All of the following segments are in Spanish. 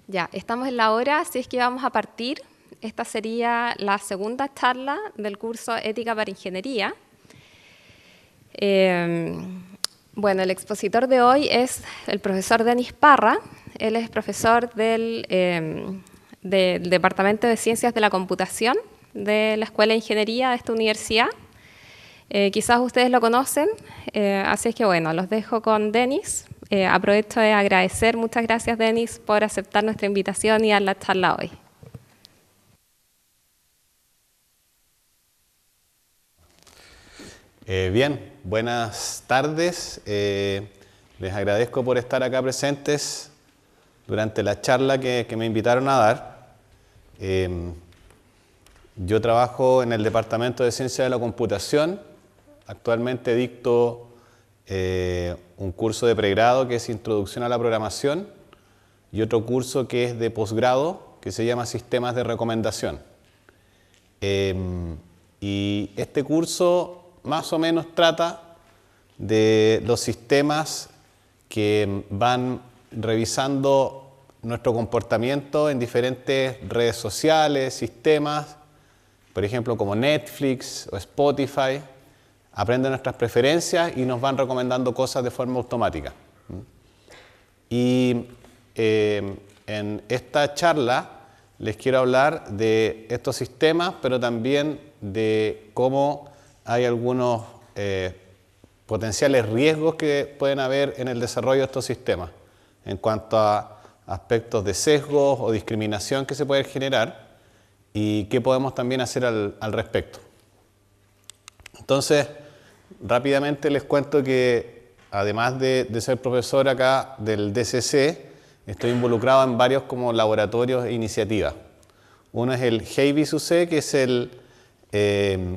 Ya, estamos en la hora, así es que vamos a partir. Esta sería la segunda charla del curso Ética para Ingeniería. Bueno, el expositor de hoy es el profesor Denis Parra. Él es profesor del Departamento de Ciencias de la Computación de la Escuela de Ingeniería de esta universidad. Quizás ustedes lo conocen, así es que bueno, los dejo con Denis. Aprovecho de agradecer, muchas gracias Denis por aceptar nuestra invitación y dar la charla hoy. Bien, buenas tardes. Les agradezco por estar acá presentes durante la charla que me invitaron a dar. Yo trabajo en el Departamento de Ciencia de la Computación. Actualmente dicto un curso de pregrado que es Introducción a la Programación y otro curso que es de posgrado que se llama Sistemas de Recomendación. Y este curso más o menos trata de los sistemas que van revisando nuestro comportamiento en diferentes redes sociales, sistemas, por ejemplo como Netflix o Spotify. Aprenden nuestras preferencias y nos van recomendando cosas de forma automática. Y en esta charla les quiero hablar de estos sistemas, pero también de cómo hay algunos potenciales riesgos que pueden haber en el desarrollo de estos sistemas, en cuanto a aspectos de sesgos o discriminación que se pueden generar y qué podemos también hacer al respecto. Entonces, rápidamente les cuento que además de ser profesor acá del DCC, estoy involucrado en varios como laboratorios e iniciativas. Uno es el HAVIS-UC, que es el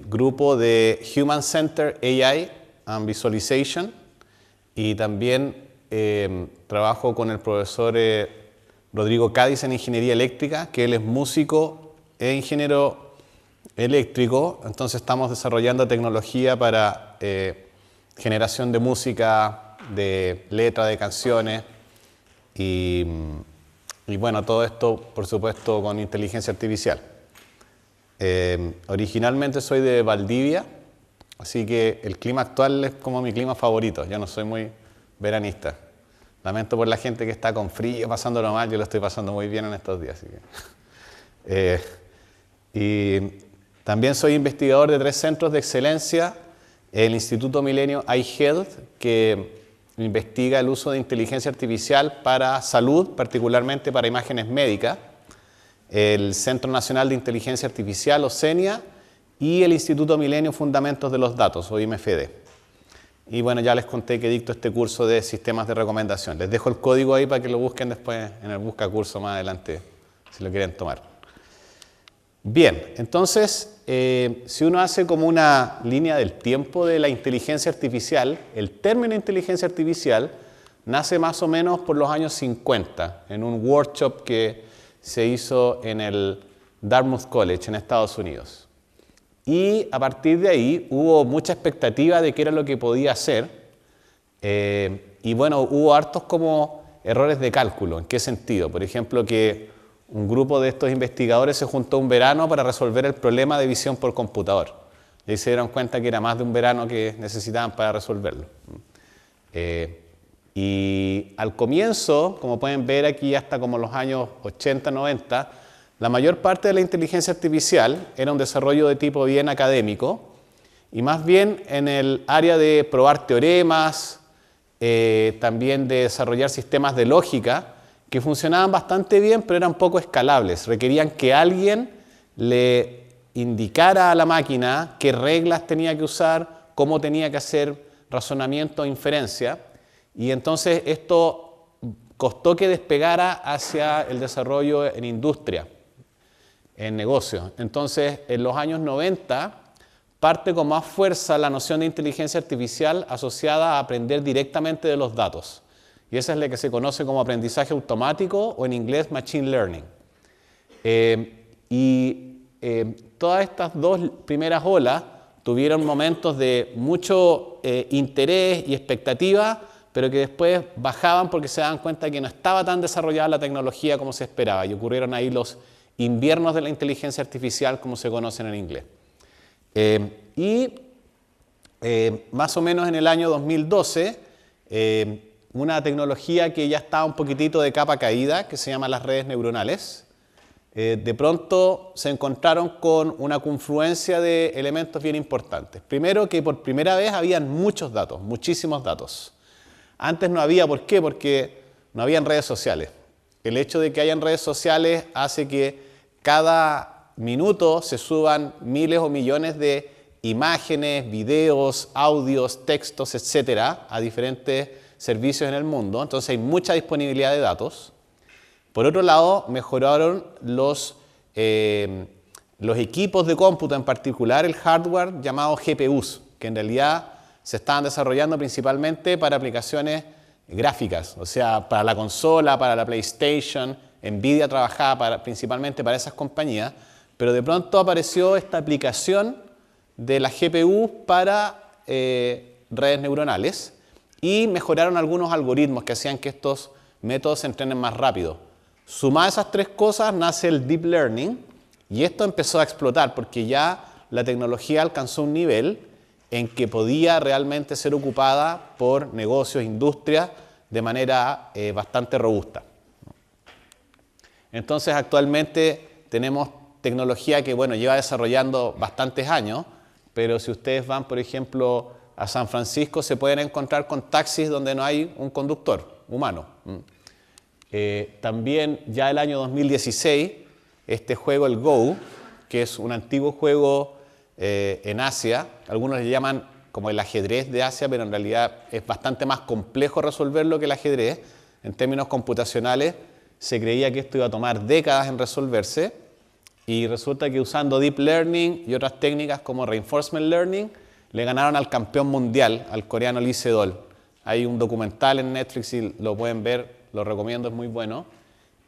grupo de Human Centered AI and Visualization, y también trabajo con el profesor Rodrigo Cádiz en Ingeniería Eléctrica, que él es músico e ingeniero eléctrico. Entonces estamos desarrollando tecnología para generación de música, de letra de canciones y bueno, todo esto por supuesto con inteligencia artificial. Originalmente soy de Valdivia, así que el clima actual es como mi clima favorito. Yo no soy muy veranista. Lamento por la gente que está con frío, pasándolo mal. Yo lo estoy pasando muy bien en estos días. Así que, y también soy investigador de 3 centros de excelencia. El Instituto Milenio iHealth, que investiga el uso de inteligencia artificial para salud, particularmente para imágenes médicas. El Centro Nacional de Inteligencia Artificial, o CENIA, y el Instituto Milenio Fundamentos de los Datos, o IMFD. Y bueno, ya les conté que dicto este curso de sistemas de recomendación. Les dejo el código ahí para que lo busquen después en el buscacurso más adelante, si lo quieren tomar. Bien, entonces, si uno hace como una línea del tiempo de la inteligencia artificial, el término inteligencia artificial nace más o menos por los años 50, en un workshop que se hizo en el Dartmouth College en Estados Unidos. Y a partir de ahí hubo mucha expectativa de qué era lo que podía hacer. Y bueno, hubo hartos como errores de cálculo. ¿En qué sentido? Por ejemplo, que un grupo de estos investigadores se juntó un verano para resolver el problema de visión por computador. Y ahí se dieron cuenta que era más de un verano que necesitaban para resolverlo. Y al comienzo, como pueden ver aquí hasta como los años 80, 90, la mayor parte de la inteligencia artificial era un desarrollo de tipo bien académico y más bien en el área de probar teoremas, también de desarrollar sistemas de lógica que funcionaban bastante bien, pero eran poco escalables. Requerían que alguien le indicara a la máquina qué reglas tenía que usar, cómo tenía que hacer razonamiento o inferencia. Y entonces esto costó que despegara hacia el desarrollo en industria, en negocios. Entonces, en los años 90, parte con más fuerza la noción de inteligencia artificial asociada a aprender directamente de los datos. Y esa es la que se conoce como aprendizaje automático o en inglés Machine Learning. Todas estas 2 primeras olas tuvieron momentos de mucho interés y expectativa, pero que después bajaban porque se daban cuenta que no estaba tan desarrollada la tecnología como se esperaba, y ocurrieron ahí los inviernos de la inteligencia artificial, como se conocen en inglés. Más o menos en el año 2012, una tecnología que ya estaba un poquitito de capa caída, que se llama las redes neuronales, de pronto se encontraron con una confluencia de elementos bien importantes. Primero, que por primera vez habían muchos datos, muchísimos datos. Antes no había, ¿por qué? Porque no habían redes sociales. El hecho de que hayan redes sociales hace que cada minuto se suban miles o millones de imágenes, videos, audios, textos, etcétera, a diferentes servicios en el mundo. Entonces hay mucha disponibilidad de datos. Por otro lado, mejoraron los equipos de cómputo, en particular el hardware llamado GPUs, que en realidad se estaban desarrollando principalmente para aplicaciones gráficas, o sea, para la consola, para la PlayStation. Nvidia trabajaba principalmente para esas compañías, pero de pronto apareció esta aplicación de la GPU para redes neuronales y mejoraron algunos algoritmos que hacían que estos métodos se entrenen más rápido. Sumadas esas tres cosas nace el Deep Learning, y esto empezó a explotar porque ya la tecnología alcanzó un nivel en que podía realmente ser ocupada por negocios, industrias, de manera bastante robusta. Entonces actualmente tenemos tecnología que lleva desarrollando bastantes años, pero si ustedes van, por ejemplo, a San Francisco, se pueden encontrar con taxis donde no hay un conductor humano. También ya el año 2016, este juego, el Go, que es un antiguo juego en Asia, algunos le llaman como el ajedrez de Asia, pero en realidad es bastante más complejo resolverlo que el ajedrez. En términos computacionales, se creía que esto iba a tomar décadas en resolverse, y resulta que usando Deep Learning y otras técnicas como Reinforcement Learning, le ganaron al campeón mundial, al coreano Lee Sedol. Hay un documental en Netflix y lo pueden ver, lo recomiendo, es muy bueno.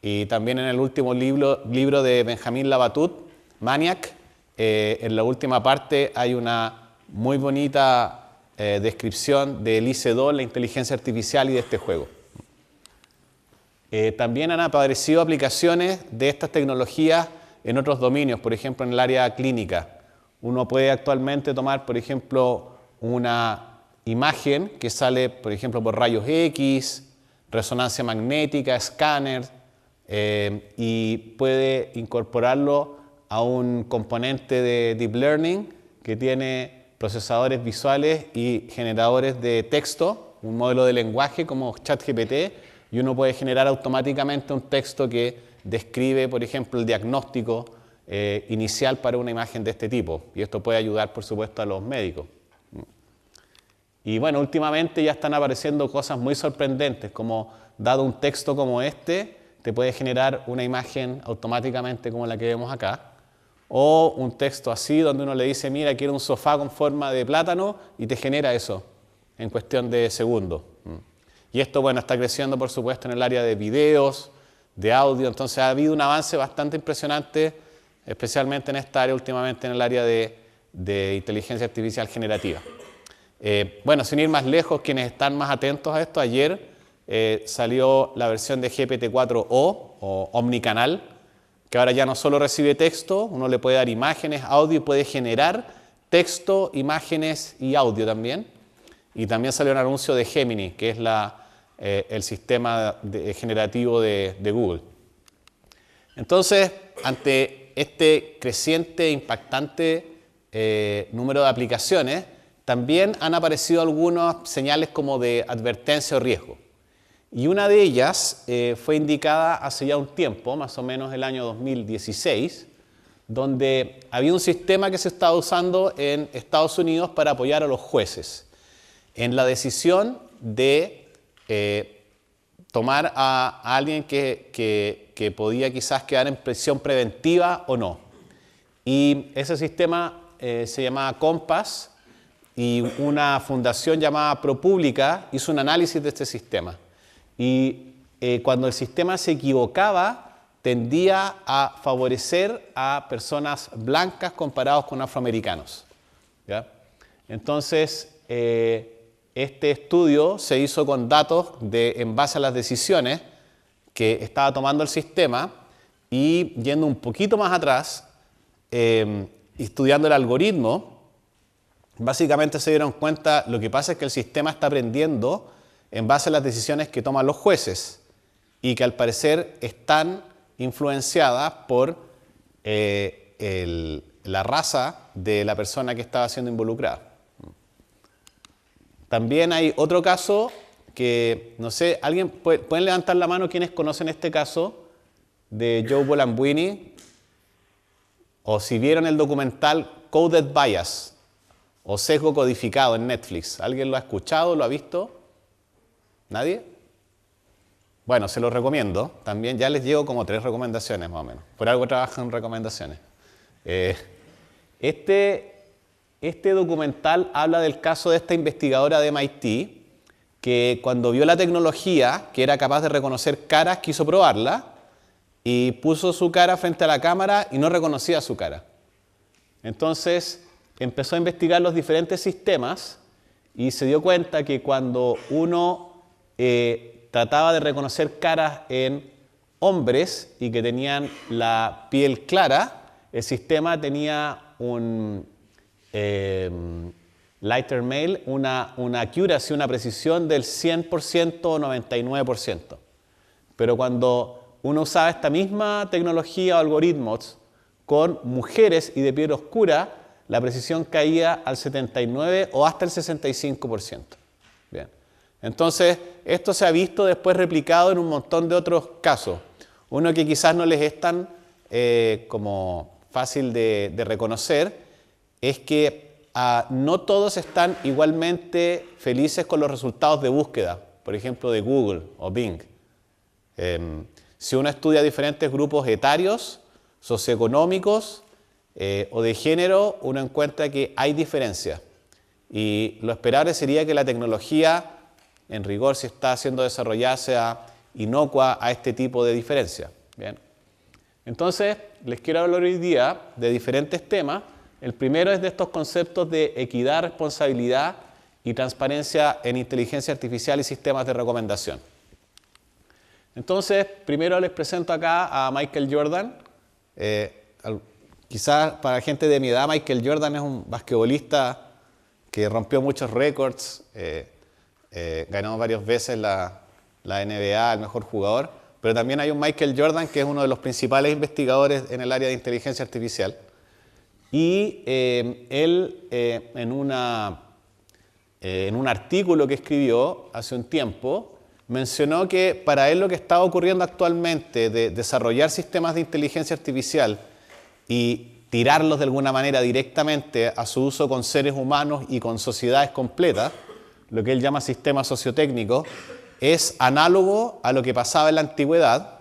Y también en el último libro de Benjamin Labatut, Maniac, en la última parte hay una muy bonita descripción de Lee Sedol, la inteligencia artificial y de este juego. También han aparecido aplicaciones de estas tecnologías en otros dominios, por ejemplo en el área clínica. Uno puede actualmente tomar, por ejemplo, una imagen que sale, por ejemplo, por rayos X, resonancia magnética, escáner, y puede incorporarlo a un componente de Deep Learning que tiene procesadores visuales y generadores de texto, un modelo de lenguaje como ChatGPT, y uno puede generar automáticamente un texto que describe, por ejemplo, el diagnóstico inicial para una imagen de este tipo. Y esto puede ayudar, por supuesto, a los médicos. Y bueno, últimamente ya están apareciendo cosas muy sorprendentes, como dado un texto como este, te puede generar una imagen automáticamente como la que vemos acá. O un texto así, donde uno le dice, mira, quiero un sofá con forma de plátano, y te genera eso en cuestión de segundos. Y esto, bueno, está creciendo, por supuesto, en el área de videos, de audio. Entonces ha habido un avance bastante impresionante, especialmente en esta área últimamente, en el área de inteligencia artificial generativa. Bueno, sin ir más lejos, quienes están más atentos a esto, ayer salió la versión de GPT-4o o Omnicanal, que ahora ya no solo recibe texto, uno le puede dar imágenes, audio, y puede generar texto, imágenes y audio también. Y también salió un anuncio de Gemini, que es el sistema generativo de Google. Entonces, ante este creciente, impactante número de aplicaciones, también han aparecido algunas señales como de advertencia o riesgo. Y una de ellas fue indicada hace ya un tiempo, más o menos el año 2016, donde había un sistema que se estaba usando en Estados Unidos para apoyar a los jueces en la decisión de tomar a alguien que podía quizás quedar en prisión preventiva o no. Y ese sistema se llamaba Compass, y una fundación llamada ProPublica hizo un análisis de este sistema. Y cuando el sistema se equivocaba, tendía a favorecer a personas blancas comparados con afroamericanos, ¿ya? Entonces, este estudio se hizo con datos en base a las decisiones que estaba tomando el sistema y yendo un poquito más atrás, estudiando el algoritmo, básicamente se dieron cuenta, lo que pasa es que el sistema está aprendiendo en base a las decisiones que toman los jueces y que al parecer están influenciadas por la raza de la persona que estaba siendo involucrada. También hay otro caso que, no sé, ¿pueden levantar la mano quienes conocen este caso de Joe Bolamwini? O si vieron el documental Coded Bias o Sesgo Codificado en Netflix. ¿Alguien lo ha escuchado, lo ha visto? ¿Nadie? Bueno, se los recomiendo. También ya les llevo como 3 recomendaciones más o menos. Por algo trabajo en recomendaciones. Este documental habla del caso de esta investigadora de MIT que cuando vio la tecnología que era capaz de reconocer caras quiso probarla y puso su cara frente a la cámara y no reconocía su cara. Entonces empezó a investigar los diferentes sistemas y se dio cuenta que cuando uno trataba de reconocer caras en hombres y que tenían la piel clara, el sistema tenía un lighter male, una accuracy, una precisión del 100% o 99%. Pero cuando uno usaba esta misma tecnología o algoritmos con mujeres y de piel oscura, la precisión caía al 79 o hasta el 65%. Bien. Entonces, esto se ha visto después replicado en un montón de otros casos. Uno que quizás no les es tan como fácil de reconocer es que no todos están igualmente felices con los resultados de búsqueda, por ejemplo, de Google o Bing. Si uno estudia diferentes grupos etarios, socioeconómicos o de género, uno encuentra que hay diferencias. Y lo esperable sería que la tecnología, en rigor, si está siendo desarrollada, sea inocua a este tipo de diferencias. Bien. Entonces, les quiero hablar hoy día de diferentes temas. El primero es de estos conceptos de equidad, responsabilidad y transparencia en inteligencia artificial y sistemas de recomendación. Entonces, primero les presento acá a Michael Jordan. Quizás para gente de mi edad, Michael Jordan es un basquetbolista que rompió muchos récords, ganó varias veces la NBA, el mejor jugador, pero también hay un Michael Jordan que es uno de los principales investigadores en el área de inteligencia artificial. Y él, en un artículo que escribió hace un tiempo, mencionó que para él lo que estaba ocurriendo actualmente de desarrollar sistemas de inteligencia artificial y tirarlos de alguna manera directamente a su uso con seres humanos y con sociedades completas, lo que él llama sistema sociotécnico, es análogo a lo que pasaba en la antigüedad,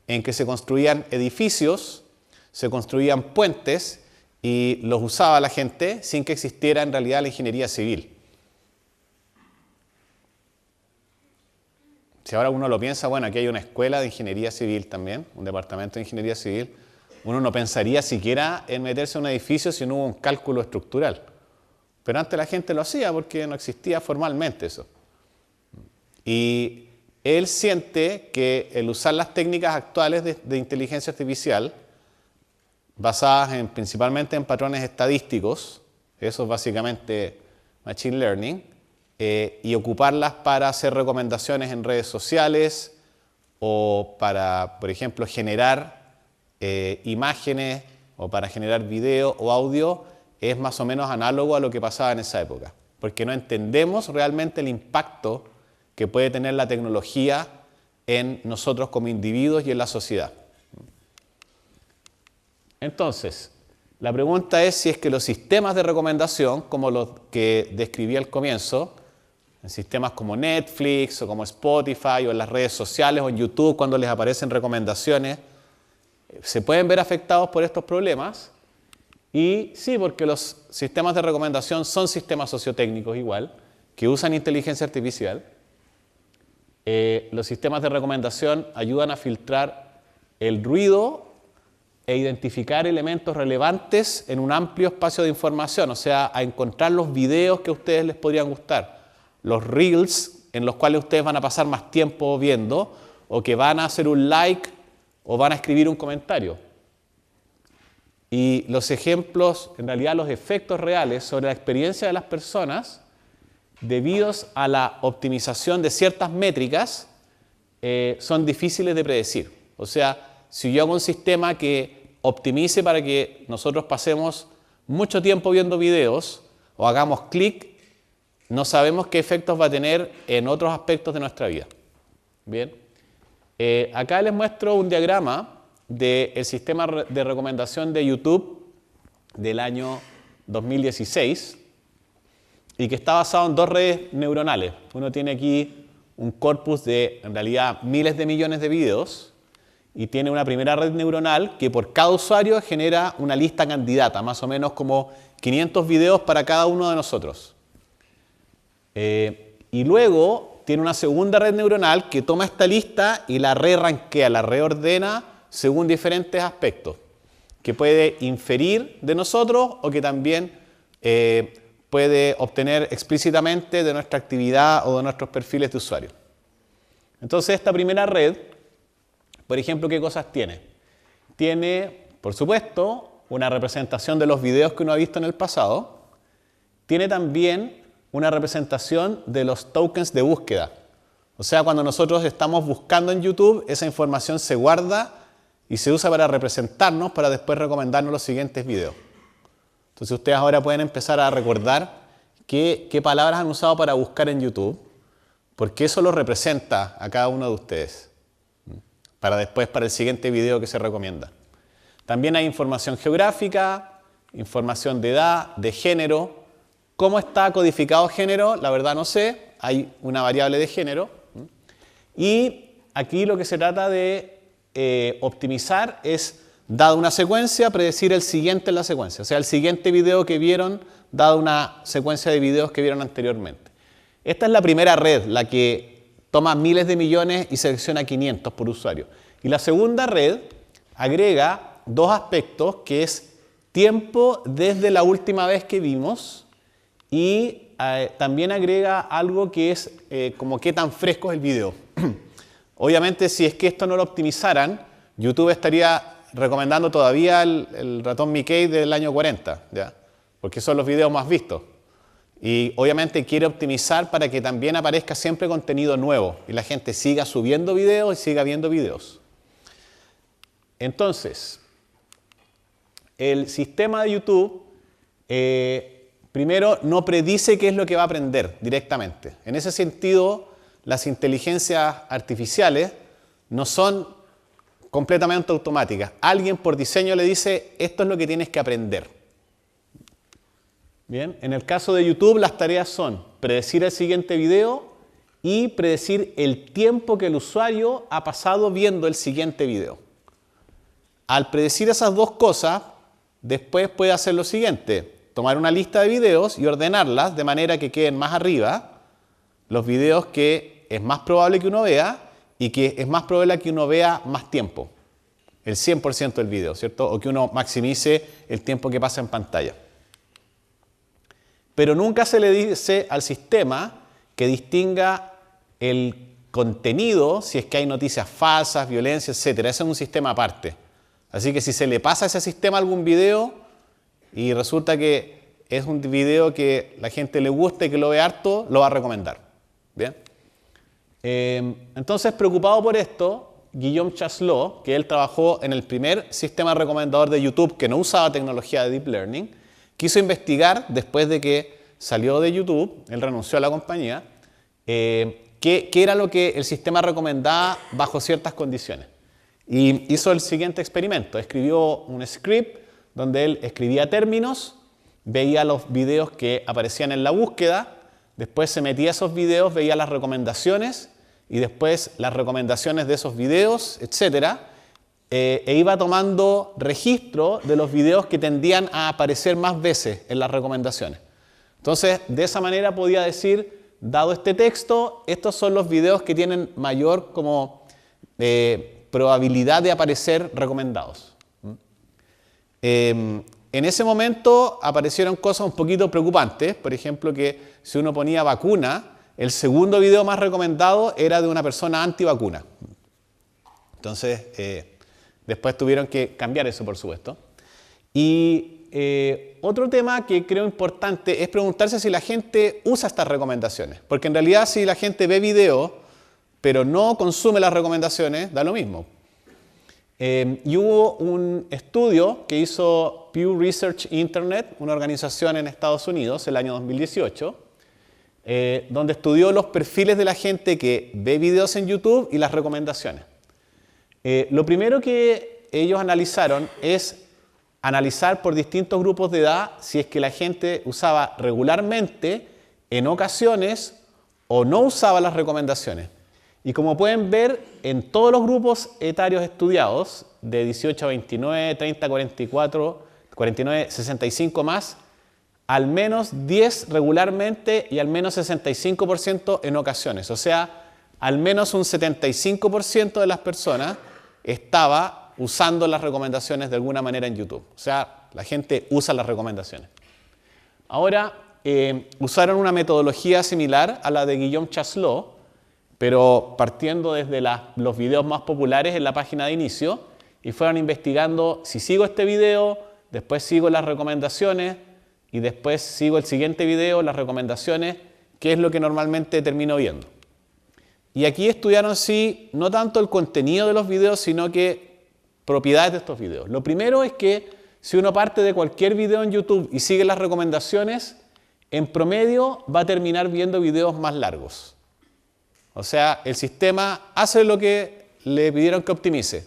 en que se construían edificios, se construían puentes y los usaba la gente sin que existiera en realidad la ingeniería civil. Si ahora uno lo piensa, bueno, aquí hay una escuela de ingeniería civil también, un departamento de ingeniería civil, uno no pensaría siquiera en meterse en un edificio si no hubo un cálculo estructural. Pero antes la gente lo hacía porque no existía formalmente eso. Y él siente que el usar las técnicas actuales de inteligencia artificial, basadas principalmente en patrones estadísticos, eso es básicamente Machine Learning, y ocuparlas para hacer recomendaciones en redes sociales o para, por ejemplo, generar imágenes o para generar video o audio, es más o menos análogo a lo que pasaba en esa época, porque no entendemos realmente el impacto que puede tener la tecnología en nosotros como individuos y en la sociedad. Entonces, la pregunta es si es que los sistemas de recomendación, como los que describí al comienzo, en sistemas como Netflix o como Spotify o en las redes sociales o en YouTube cuando les aparecen recomendaciones, se pueden ver afectados por estos problemas. Y sí, porque los sistemas de recomendación son sistemas sociotécnicos igual, que usan inteligencia artificial. Los sistemas de recomendación ayudan a filtrar el ruido e identificar elementos relevantes en un amplio espacio de información, o sea, a encontrar los videos que a ustedes les podrían gustar, los reels en los cuales ustedes van a pasar más tiempo viendo, o que van a hacer un like o van a escribir un comentario. Y los ejemplos, en realidad los efectos reales sobre la experiencia de las personas, debidos a la optimización de ciertas métricas, son difíciles de predecir. O sea, si yo hago un sistema que optimice para que nosotros pasemos mucho tiempo viendo videos o hagamos clic, no sabemos qué efectos va a tener en otros aspectos de nuestra vida. Bien. Acá les muestro un diagrama del sistema de recomendación de YouTube del año 2016 y que está basado en dos redes neuronales. Uno tiene aquí un corpus de, en realidad, miles de millones de videos y tiene una primera red neuronal que por cada usuario genera una lista candidata, más o menos como 500 videos para cada uno de nosotros. Y luego tiene una segunda red neuronal que toma esta lista y la re-rankea, la reordena según diferentes aspectos, que puede inferir de nosotros o que también puede obtener explícitamente de nuestra actividad o de nuestros perfiles de usuario. Entonces, esta primera red, por ejemplo, ¿qué cosas tiene? Tiene, por supuesto, una representación de los videos que uno ha visto en el pasado. Tiene también una representación de los tokens de búsqueda. O sea, cuando nosotros estamos buscando en YouTube, esa información se guarda y se usa para representarnos, para después recomendarnos los siguientes videos. Entonces ustedes ahora pueden empezar a recordar qué palabras han usado para buscar en YouTube, porque eso los representa a cada uno de ustedes, para después, para el siguiente video que se recomienda. También hay información geográfica, información de edad, de género. ¿Cómo está codificado género? La verdad no sé, hay una variable de género. Y aquí lo que se trata de optimizar es, dada una secuencia, predecir el siguiente en la secuencia. O sea, el siguiente video que vieron, dada una secuencia de videos que vieron anteriormente. Esta es la primera red, la que toma miles de millones y selecciona 500 por usuario. Y la segunda red agrega dos aspectos, que es tiempo desde la última vez que vimos y también agrega algo que es como qué tan fresco es el video. Obviamente, si es que esto no lo optimizaran, YouTube estaría recomendando todavía el ratón Mickey del año 40, ¿ya? Porque son los videos más vistos. Y obviamente quiere optimizar para que también aparezca siempre contenido nuevo y la gente siga subiendo videos y siga viendo videos. Entonces, el sistema de YouTube, primero, no predice qué es lo que va a aprender directamente. En ese sentido, las inteligencias artificiales no son completamente automáticas. Alguien por diseño le dice, esto es lo que tienes que aprender. Bien, en el caso de YouTube las tareas son predecir el siguiente video y predecir el tiempo que el usuario ha pasado viendo el siguiente video. Al predecir esas dos cosas, después puede hacer lo siguiente, tomar una lista de videos y ordenarlas de manera que queden más arriba los videos que es más probable que uno vea y que es más probable que uno vea más tiempo, el 100% del video, ¿cierto? O que uno maximice el tiempo que pasa en pantalla. Pero nunca se le dice al sistema que distinga el contenido, si es que hay noticias falsas, violencia, etc. Ese es un sistema aparte. Así que si se le pasa a ese sistema algún video y resulta que es un video que la gente le gusta y que lo ve harto, lo va a recomendar. ¿Bien? Entonces, preocupado por esto, Guillaume Chaslot, que él trabajó en el primer sistema recomendador de YouTube que no usaba tecnología de Deep Learning, quiso investigar, después de que salió de YouTube, él renunció a la compañía, qué era lo que el sistema recomendaba bajo ciertas condiciones. Y hizo el siguiente experimento. Escribió un script donde él escribía términos, veía los videos que aparecían en la búsqueda, después se metía a esos videos, veía las recomendaciones y después las recomendaciones de esos videos, etcétera. E iba tomando registro de los videos que tendían a aparecer más veces en las recomendaciones. Entonces, de esa manera podía decir, dado este texto, estos son los videos que tienen mayor como, probabilidad de aparecer recomendados. En ese momento aparecieron cosas un poquito preocupantes, por ejemplo, que si uno ponía vacuna, El segundo video más recomendado era de una persona antivacuna. Entonces, después tuvieron que cambiar eso, por supuesto. Y otro tema que creo importante es preguntarse si la gente usa estas recomendaciones. Porque en realidad si la gente ve video, pero no consume las recomendaciones, da lo mismo. Y hubo un estudio que hizo Pew Research Internet, una organización en Estados Unidos, el año 2018, donde estudió los perfiles de la gente que ve videos en YouTube y las recomendaciones. Lo primero que ellos analizaron es analizar por distintos grupos de edad si es que la gente usaba regularmente, en ocasiones, o no usaba las recomendaciones. Y como pueden ver, en todos los grupos etarios estudiados, de 18 a 29, 30 a 44, 49, 65 más, al menos 10 regularmente y al menos 65% en ocasiones. O sea, al menos un 75% de las personas estaba usando las recomendaciones de alguna manera en YouTube. O sea, la gente usa las recomendaciones. Ahora, usaron una metodología similar a la de Guillaume Chaslot, pero partiendo desde los videos más populares en la página de inicio, y fueron investigando si sigo este video, después sigo las recomendaciones, y después sigo el siguiente video, las recomendaciones, que es lo que normalmente termino viendo. Y aquí estudiaron sí, no tanto el contenido de los videos, sino que propiedades de estos videos. Lo primero es que si uno parte de cualquier video en YouTube y sigue las recomendaciones, en promedio va a terminar viendo videos más largos. O sea, el sistema hace lo que le pidieron que optimice,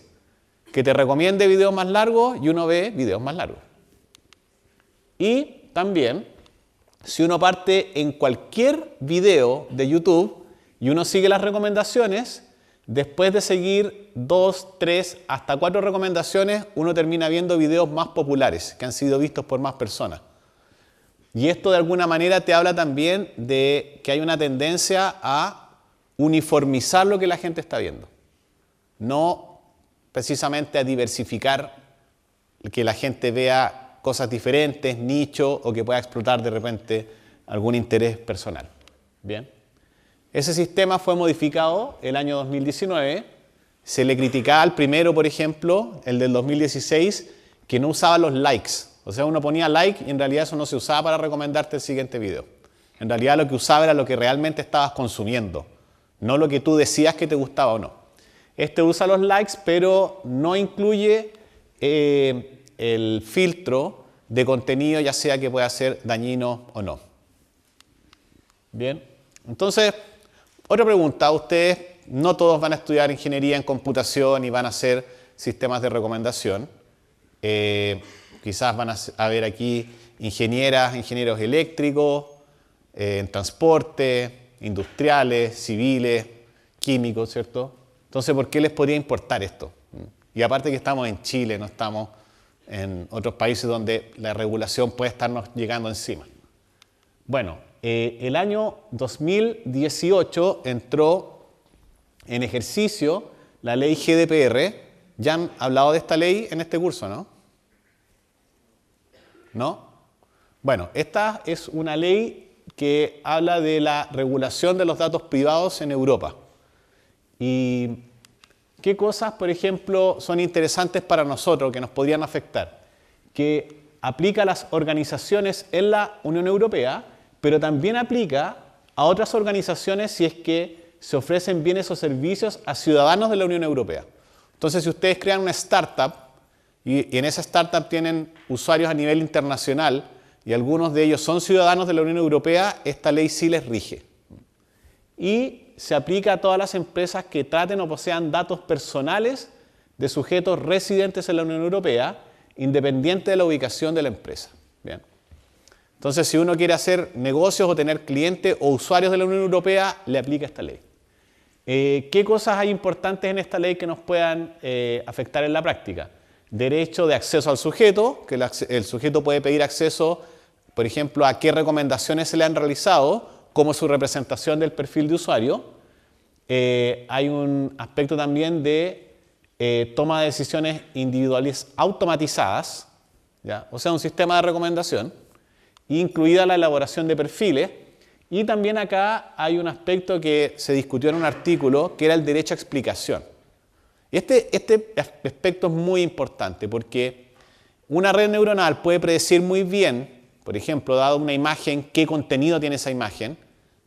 que te recomiende videos más largos y uno ve videos más largos. Y también, si uno parte en cualquier video de YouTube y uno sigue las recomendaciones, después de seguir 2, 3, hasta 4 recomendaciones, uno termina viendo videos más populares, que han sido vistos por más personas. Y esto de alguna manera te habla también de que hay una tendencia a uniformizar lo que la gente está viendo. No precisamente a diversificar, que la gente vea cosas diferentes, nicho, o que pueda explotar de repente algún interés personal. Bien. Ese sistema fue modificado el año 2019. Se le criticaba al primero, por ejemplo, el del 2016, que no usaba los likes. O sea, uno ponía like y en realidad eso no se usaba para recomendarte el siguiente video. En realidad lo que usaba era lo que realmente estabas consumiendo, no lo que tú decías que te gustaba o no. Este usa los likes, pero no incluye el filtro de contenido, ya sea que pueda ser dañino o no. Bien, entonces, otra pregunta. Ustedes no todos van a estudiar ingeniería en computación y van a hacer sistemas de recomendación. Quizás van a ver aquí ingenieros eléctricos, en transporte, industriales, civiles, químicos, ¿cierto? Entonces, ¿por qué les podría importar esto? Y aparte que estamos en Chile, no estamos en otros países donde la regulación puede estarnos llegando encima. Bueno, el año 2018 entró en ejercicio la ley GDPR. Ya han hablado de esta ley en este curso, ¿no? ¿No? Bueno, esta es una ley que habla de la regulación de los datos privados en Europa. ¿Y qué cosas, por ejemplo, son interesantes para nosotros, que nos podrían afectar? Que aplica a las organizaciones en la Unión Europea, pero también aplica a otras organizaciones si es que se ofrecen bienes o servicios a ciudadanos de la Unión Europea. Entonces, si ustedes crean una startup y en esa startup tienen usuarios a nivel internacional y algunos de ellos son ciudadanos de la Unión Europea, esta ley sí les rige. Y se aplica a todas las empresas que traten o posean datos personales de sujetos residentes en la Unión Europea, independiente de la ubicación de la empresa. Bien. Entonces, si uno quiere hacer negocios o tener clientes o usuarios de la Unión Europea, le aplica esta ley. ¿Qué cosas hay importantes en esta ley que nos puedan afectar en la práctica? Derecho de acceso al sujeto, que el sujeto puede pedir acceso, por ejemplo, a qué recomendaciones se le han realizado, como su representación del perfil de usuario. Hay un aspecto también de toma de decisiones individuales automatizadas, ¿ya? O sea, un sistema de recomendación, incluida la elaboración de perfiles, Y también acá hay un aspecto que se discutió en un artículo, que era el derecho a explicación. Y este aspecto es muy importante porque una red neuronal puede predecir muy bien, por ejemplo, dado una imagen, qué contenido tiene esa imagen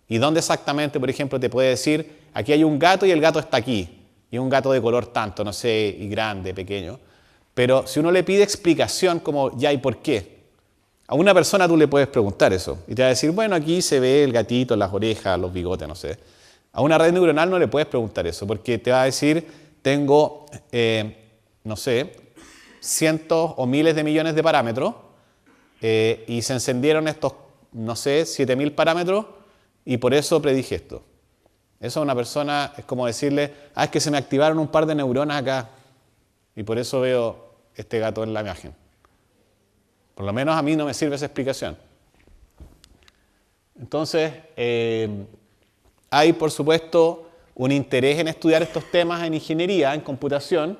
y dónde exactamente, por ejemplo, te puede decir, aquí hay un gato y el gato está aquí, y un gato de color tanto, no sé, y grande, pequeño. Pero si uno le pide explicación como ya y por qué, a una persona tú le puedes preguntar eso y te va a decir, bueno, aquí se ve el gatito, las orejas, los bigotes, no sé. A una red neuronal no le puedes preguntar eso porque te va a decir, tengo, no sé, cientos o miles de millones de parámetros y se encendieron estos, no sé, 7.000 parámetros y por eso predije esto. Eso a una persona es como decirle, es que se me activaron un par de neuronas acá y por eso veo este gato en la imagen. Por lo menos a mí no me sirve esa explicación. Entonces, hay por supuesto un interés en estudiar estos temas en ingeniería, en computación,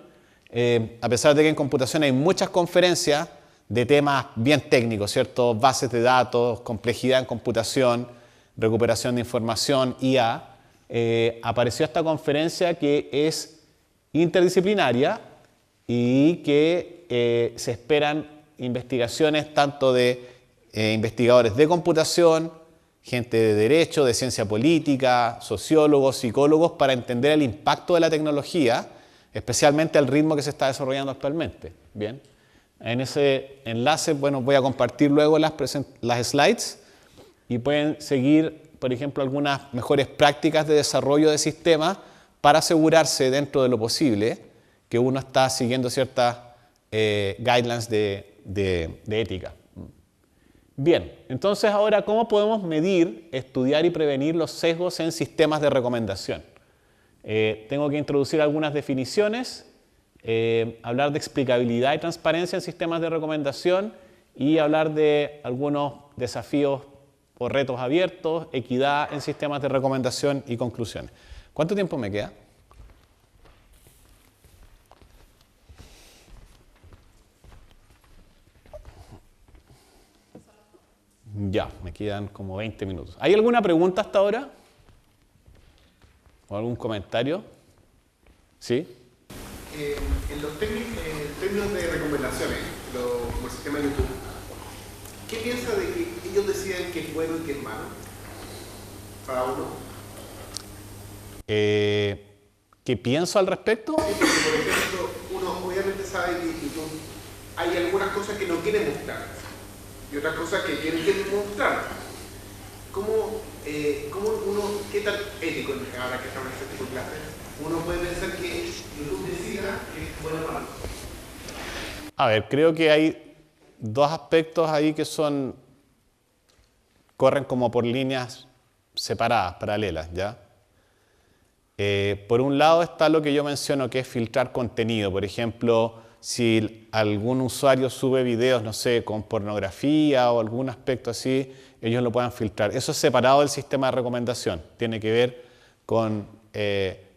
a pesar de que en computación hay muchas conferencias de temas bien técnicos, ¿cierto? Bases de datos, complejidad en computación, recuperación de información, IA. Apareció esta conferencia que es interdisciplinaria y que se esperan investigaciones tanto de investigadores de computación, gente de derecho, de ciencia política, sociólogos, psicólogos, para entender el impacto de la tecnología, especialmente al ritmo que se está desarrollando actualmente. Bien, en ese enlace, bueno, voy a compartir luego las slides y pueden seguir, por ejemplo, algunas mejores prácticas de desarrollo de sistemas para asegurarse dentro de lo posible que uno está siguiendo ciertas guidelines de ética. Bien, entonces ahora, ¿cómo podemos medir, estudiar y prevenir los sesgos en sistemas de recomendación? Tengo que introducir algunas definiciones, hablar de explicabilidad y transparencia en sistemas de recomendación y hablar de algunos desafíos o retos abiertos, equidad en sistemas de recomendación y conclusiones. ¿Cuánto tiempo me queda? Ya, me quedan como 20 minutos. ¿Hay alguna pregunta hasta ahora? ¿O algún comentario? ¿Sí? En los términos de recomendaciones, como el sistema de YouTube, ¿qué piensa de que ellos deciden qué es bueno y qué es malo para uno? ¿Qué pienso al respecto? Sí, porque, por ejemplo, uno obviamente sabe que YouTube hay algunas cosas que no quiere mostrar y otras cosas que quieren mostrar. ¿Cómo uno, qué tan ético, ahora que estamos en este tipo de clases, uno puede pensar que YouTube decida que es bueno o malo? A ver, creo que hay dos aspectos ahí que corren como por líneas separadas, paralelas, ¿ya? Por un lado está lo que yo menciono, que es filtrar contenido. Por ejemplo, si algún usuario sube videos, no sé, con pornografía o algún aspecto así, ellos lo puedan filtrar. Eso es separado del sistema de recomendación. Tiene que ver con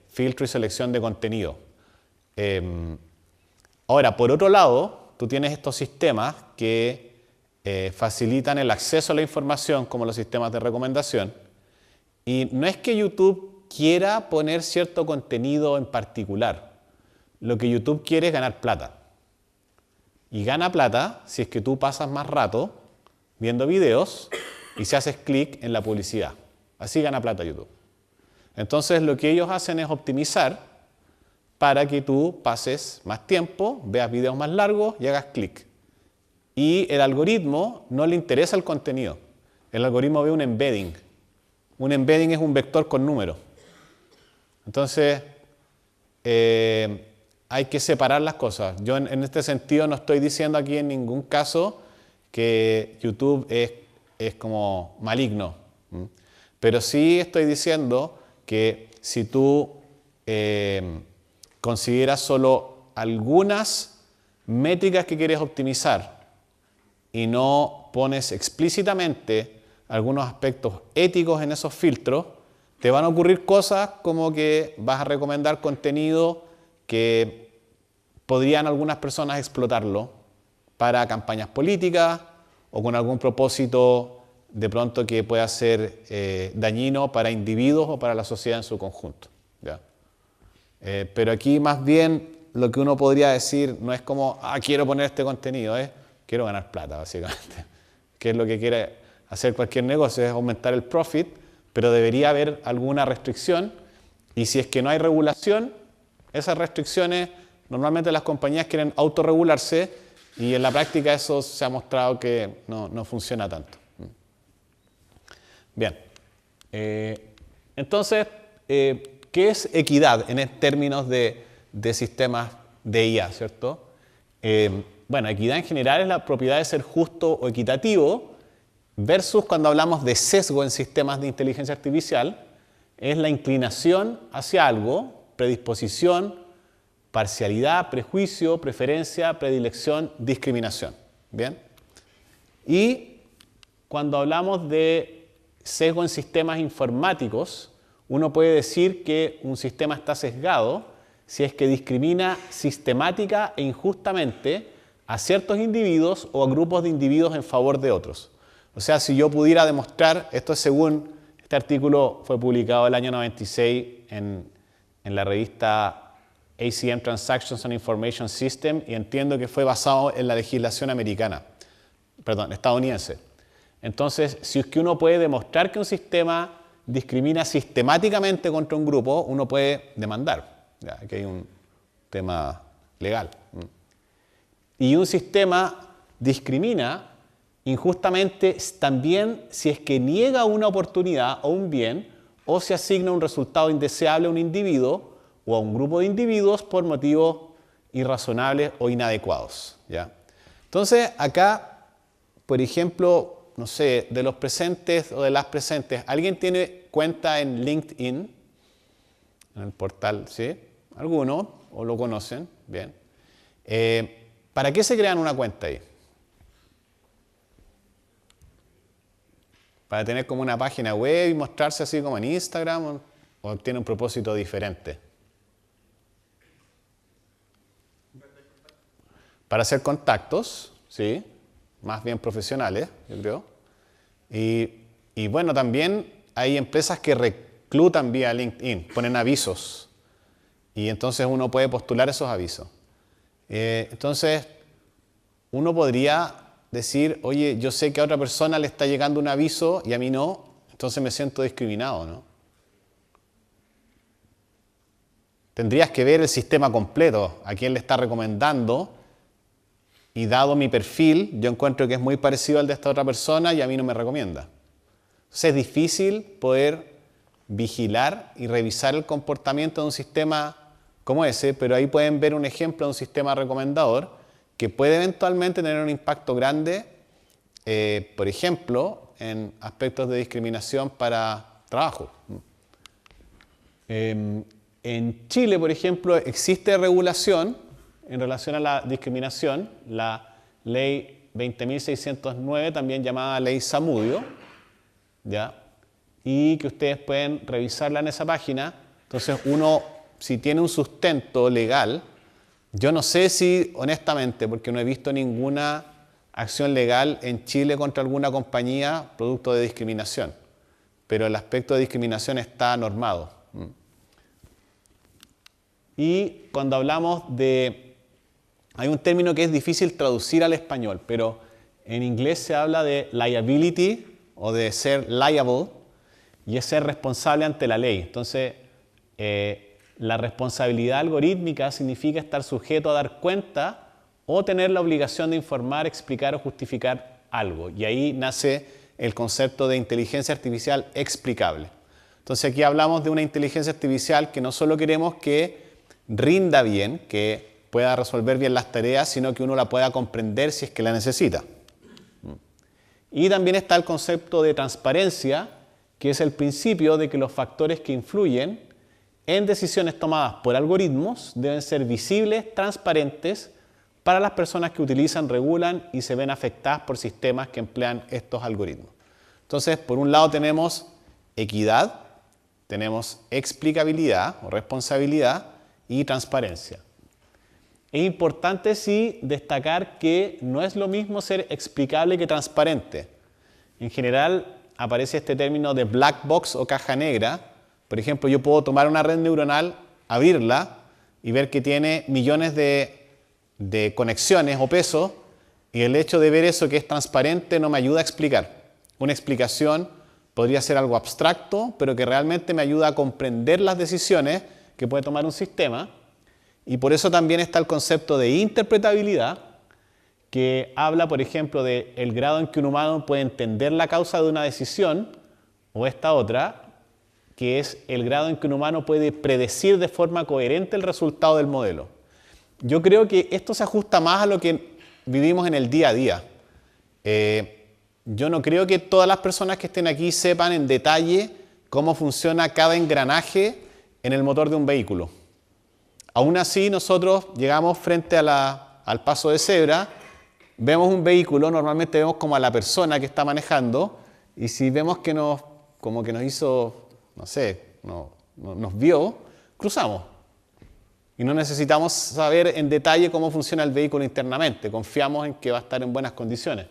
filtro y selección de contenido. Ahora, por otro lado, tú tienes estos sistemas que facilitan el acceso a la información, como los sistemas de recomendación. Y no es que YouTube quiera poner cierto contenido en particular. Lo que YouTube quiere es ganar plata. Y gana plata si es que tú pasas más rato viendo videos y si haces clic en la publicidad. Así gana plata YouTube. Entonces lo que ellos hacen es optimizar para que tú pases más tiempo, veas videos más largos y hagas clic. Y el algoritmo no le interesa el contenido. El algoritmo ve un embedding. Un embedding es un vector con números. Entonces, hay que separar las cosas. Yo en este sentido no estoy diciendo aquí en ningún caso que YouTube es como maligno. Pero sí estoy diciendo que si tú consideras solo algunas métricas que quieres optimizar y no pones explícitamente algunos aspectos éticos en esos filtros, te van a ocurrir cosas como que vas a recomendar contenido que podrían algunas personas explotarlo para campañas políticas o con algún propósito de pronto que pueda ser dañino para individuos o para la sociedad en su conjunto. ¿Ya? Pero aquí más bien lo que uno podría decir no es como, quiero poner este contenido, es quiero ganar plata, básicamente. Que es lo que quiere hacer cualquier negocio, es aumentar el profit, pero debería haber alguna restricción, y si es que no hay regulación, esas restricciones, normalmente las compañías quieren autorregularse, y en la práctica eso se ha mostrado que no funciona tanto. Bien, entonces, ¿qué es equidad en términos de sistemas de IA, ¿cierto? Bueno, equidad en general es la propiedad de ser justo o equitativo, versus cuando hablamos de sesgo en sistemas de inteligencia artificial, es la inclinación hacia algo, predisposición, parcialidad, prejuicio, preferencia, predilección, discriminación. ¿Bien? Y cuando hablamos de sesgo en sistemas informáticos, uno puede decir que un sistema está sesgado si es que discrimina sistemática e injustamente a ciertos individuos o a grupos de individuos en favor de otros. O sea, si yo pudiera demostrar, esto es según, este artículo fue publicado el año 96 en la revista ACM Transactions and Information System, y entiendo que fue basado en la legislación estadounidense. Entonces, si es que uno puede demostrar que un sistema discrimina sistemáticamente contra un grupo, uno puede demandar. Ya, aquí hay un tema legal. Y un sistema discrimina injustamente también si es que niega una oportunidad o un bien, o se asigna un resultado indeseable a un individuo o a un grupo de individuos por motivos irrazonables o inadecuados. ¿Ya? Entonces, acá, por ejemplo, no sé, de los presentes o de las presentes, ¿alguien tiene cuenta en LinkedIn? En el portal, ¿sí? ¿Alguno? ¿O lo conocen? Bien. ¿Para qué se crean una cuenta ahí? ¿Para tener como una página web y mostrarse así como en Instagram? ¿O tiene un propósito diferente? Para hacer contactos, ¿sí? Más bien profesionales, yo creo. Y bueno, también hay empresas que reclutan vía LinkedIn, ponen avisos. Y entonces uno puede postular esos avisos. Entonces, uno podría decir, oye, yo sé que a otra persona le está llegando un aviso y a mí no, entonces me siento discriminado, ¿no? Tendrías que ver el sistema completo, a quién le está recomendando, y dado mi perfil, yo encuentro que es muy parecido al de esta otra persona y a mí no me recomienda. Entonces es difícil poder vigilar y revisar el comportamiento de un sistema como ese, pero ahí pueden ver un ejemplo de un sistema recomendador que puede eventualmente tener un impacto grande, por ejemplo, en aspectos de discriminación para trabajo. En Chile, por ejemplo, existe regulación en relación a la discriminación, la ley 20.609, también llamada ley Zamudio, ¿ya? Y que ustedes pueden revisarla en esa página. Entonces uno, si tiene un sustento legal, yo no sé si, honestamente, porque no he visto ninguna acción legal en Chile contra alguna compañía producto de discriminación, pero el aspecto de discriminación está normado. Y cuando hablamos de... Hay un término que es difícil traducir al español, pero en inglés se habla de liability o de ser liable, y es ser responsable ante la ley. Entonces, la responsabilidad algorítmica significa estar sujeto a dar cuenta o tener la obligación de informar, explicar o justificar algo. Y ahí nace el concepto de inteligencia artificial explicable. Entonces aquí hablamos de una inteligencia artificial que no solo queremos que rinda bien, que pueda resolver bien las tareas, sino que uno la pueda comprender si es que la necesita. Y también está el concepto de transparencia, que es el principio de que los factores que influyen en decisiones tomadas por algoritmos deben ser visibles, transparentes, para las personas que utilizan, regulan y se ven afectadas por sistemas que emplean estos algoritmos. Entonces, por un lado tenemos equidad, tenemos explicabilidad o responsabilidad y transparencia. Es importante sí destacar que no es lo mismo ser explicable que transparente. en general aparece este término de black box o caja negra. Por ejemplo, yo puedo tomar una red neuronal, abrirla y ver que tiene millones de conexiones o pesos, y el hecho de ver eso que es transparente no me ayuda a explicar. Una explicación podría ser algo abstracto, pero que realmente me ayuda a comprender las decisiones que puede tomar un sistema. Y por eso también está el concepto de interpretabilidad, que habla, por ejemplo, del grado en que un humano puede entender la causa de una decisión, o esta otra, que es el grado en que un humano puede predecir de forma coherente el resultado del modelo. Yo creo que esto se ajusta más a lo que vivimos en el día a día. Yo no creo que todas las personas que estén aquí sepan en detalle cómo funciona cada engranaje en el motor de un vehículo. Aún así, nosotros llegamos frente al paso de cebra, vemos un vehículo, normalmente vemos como a la persona que está manejando, y si vemos que nos hizo, no sé, nos vio, cruzamos. Y no necesitamos saber en detalle cómo funciona el vehículo internamente, confiamos en que va a estar en buenas condiciones.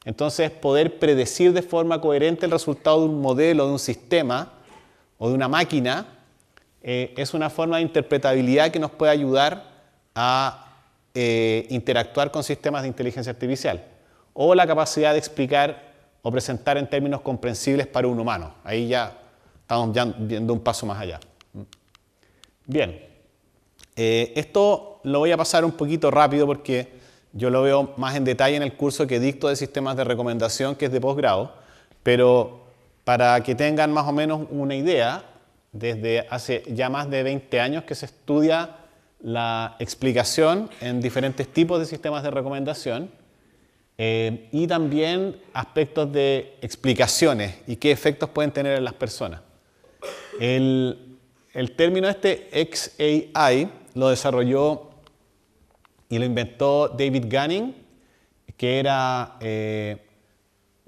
Entonces, poder predecir de forma coherente el resultado de un modelo, de un sistema o de una máquina, es una forma de interpretabilidad que nos puede ayudar a interactuar con sistemas de inteligencia artificial. O la capacidad de explicar o presentar en términos comprensibles para un humano. Ahí ya estamos viendo un paso más allá. Bien. Esto lo voy a pasar un poquito rápido porque yo lo veo más en detalle en el curso que dicto de sistemas de recomendación, que es de posgrado, pero para que tengan más o menos una idea, desde hace ya más de 20 años que se estudia la explicación en diferentes tipos de sistemas de recomendación y también aspectos de explicaciones y qué efectos pueden tener en las personas. El término XAI lo desarrolló y lo inventó David Gunning, que era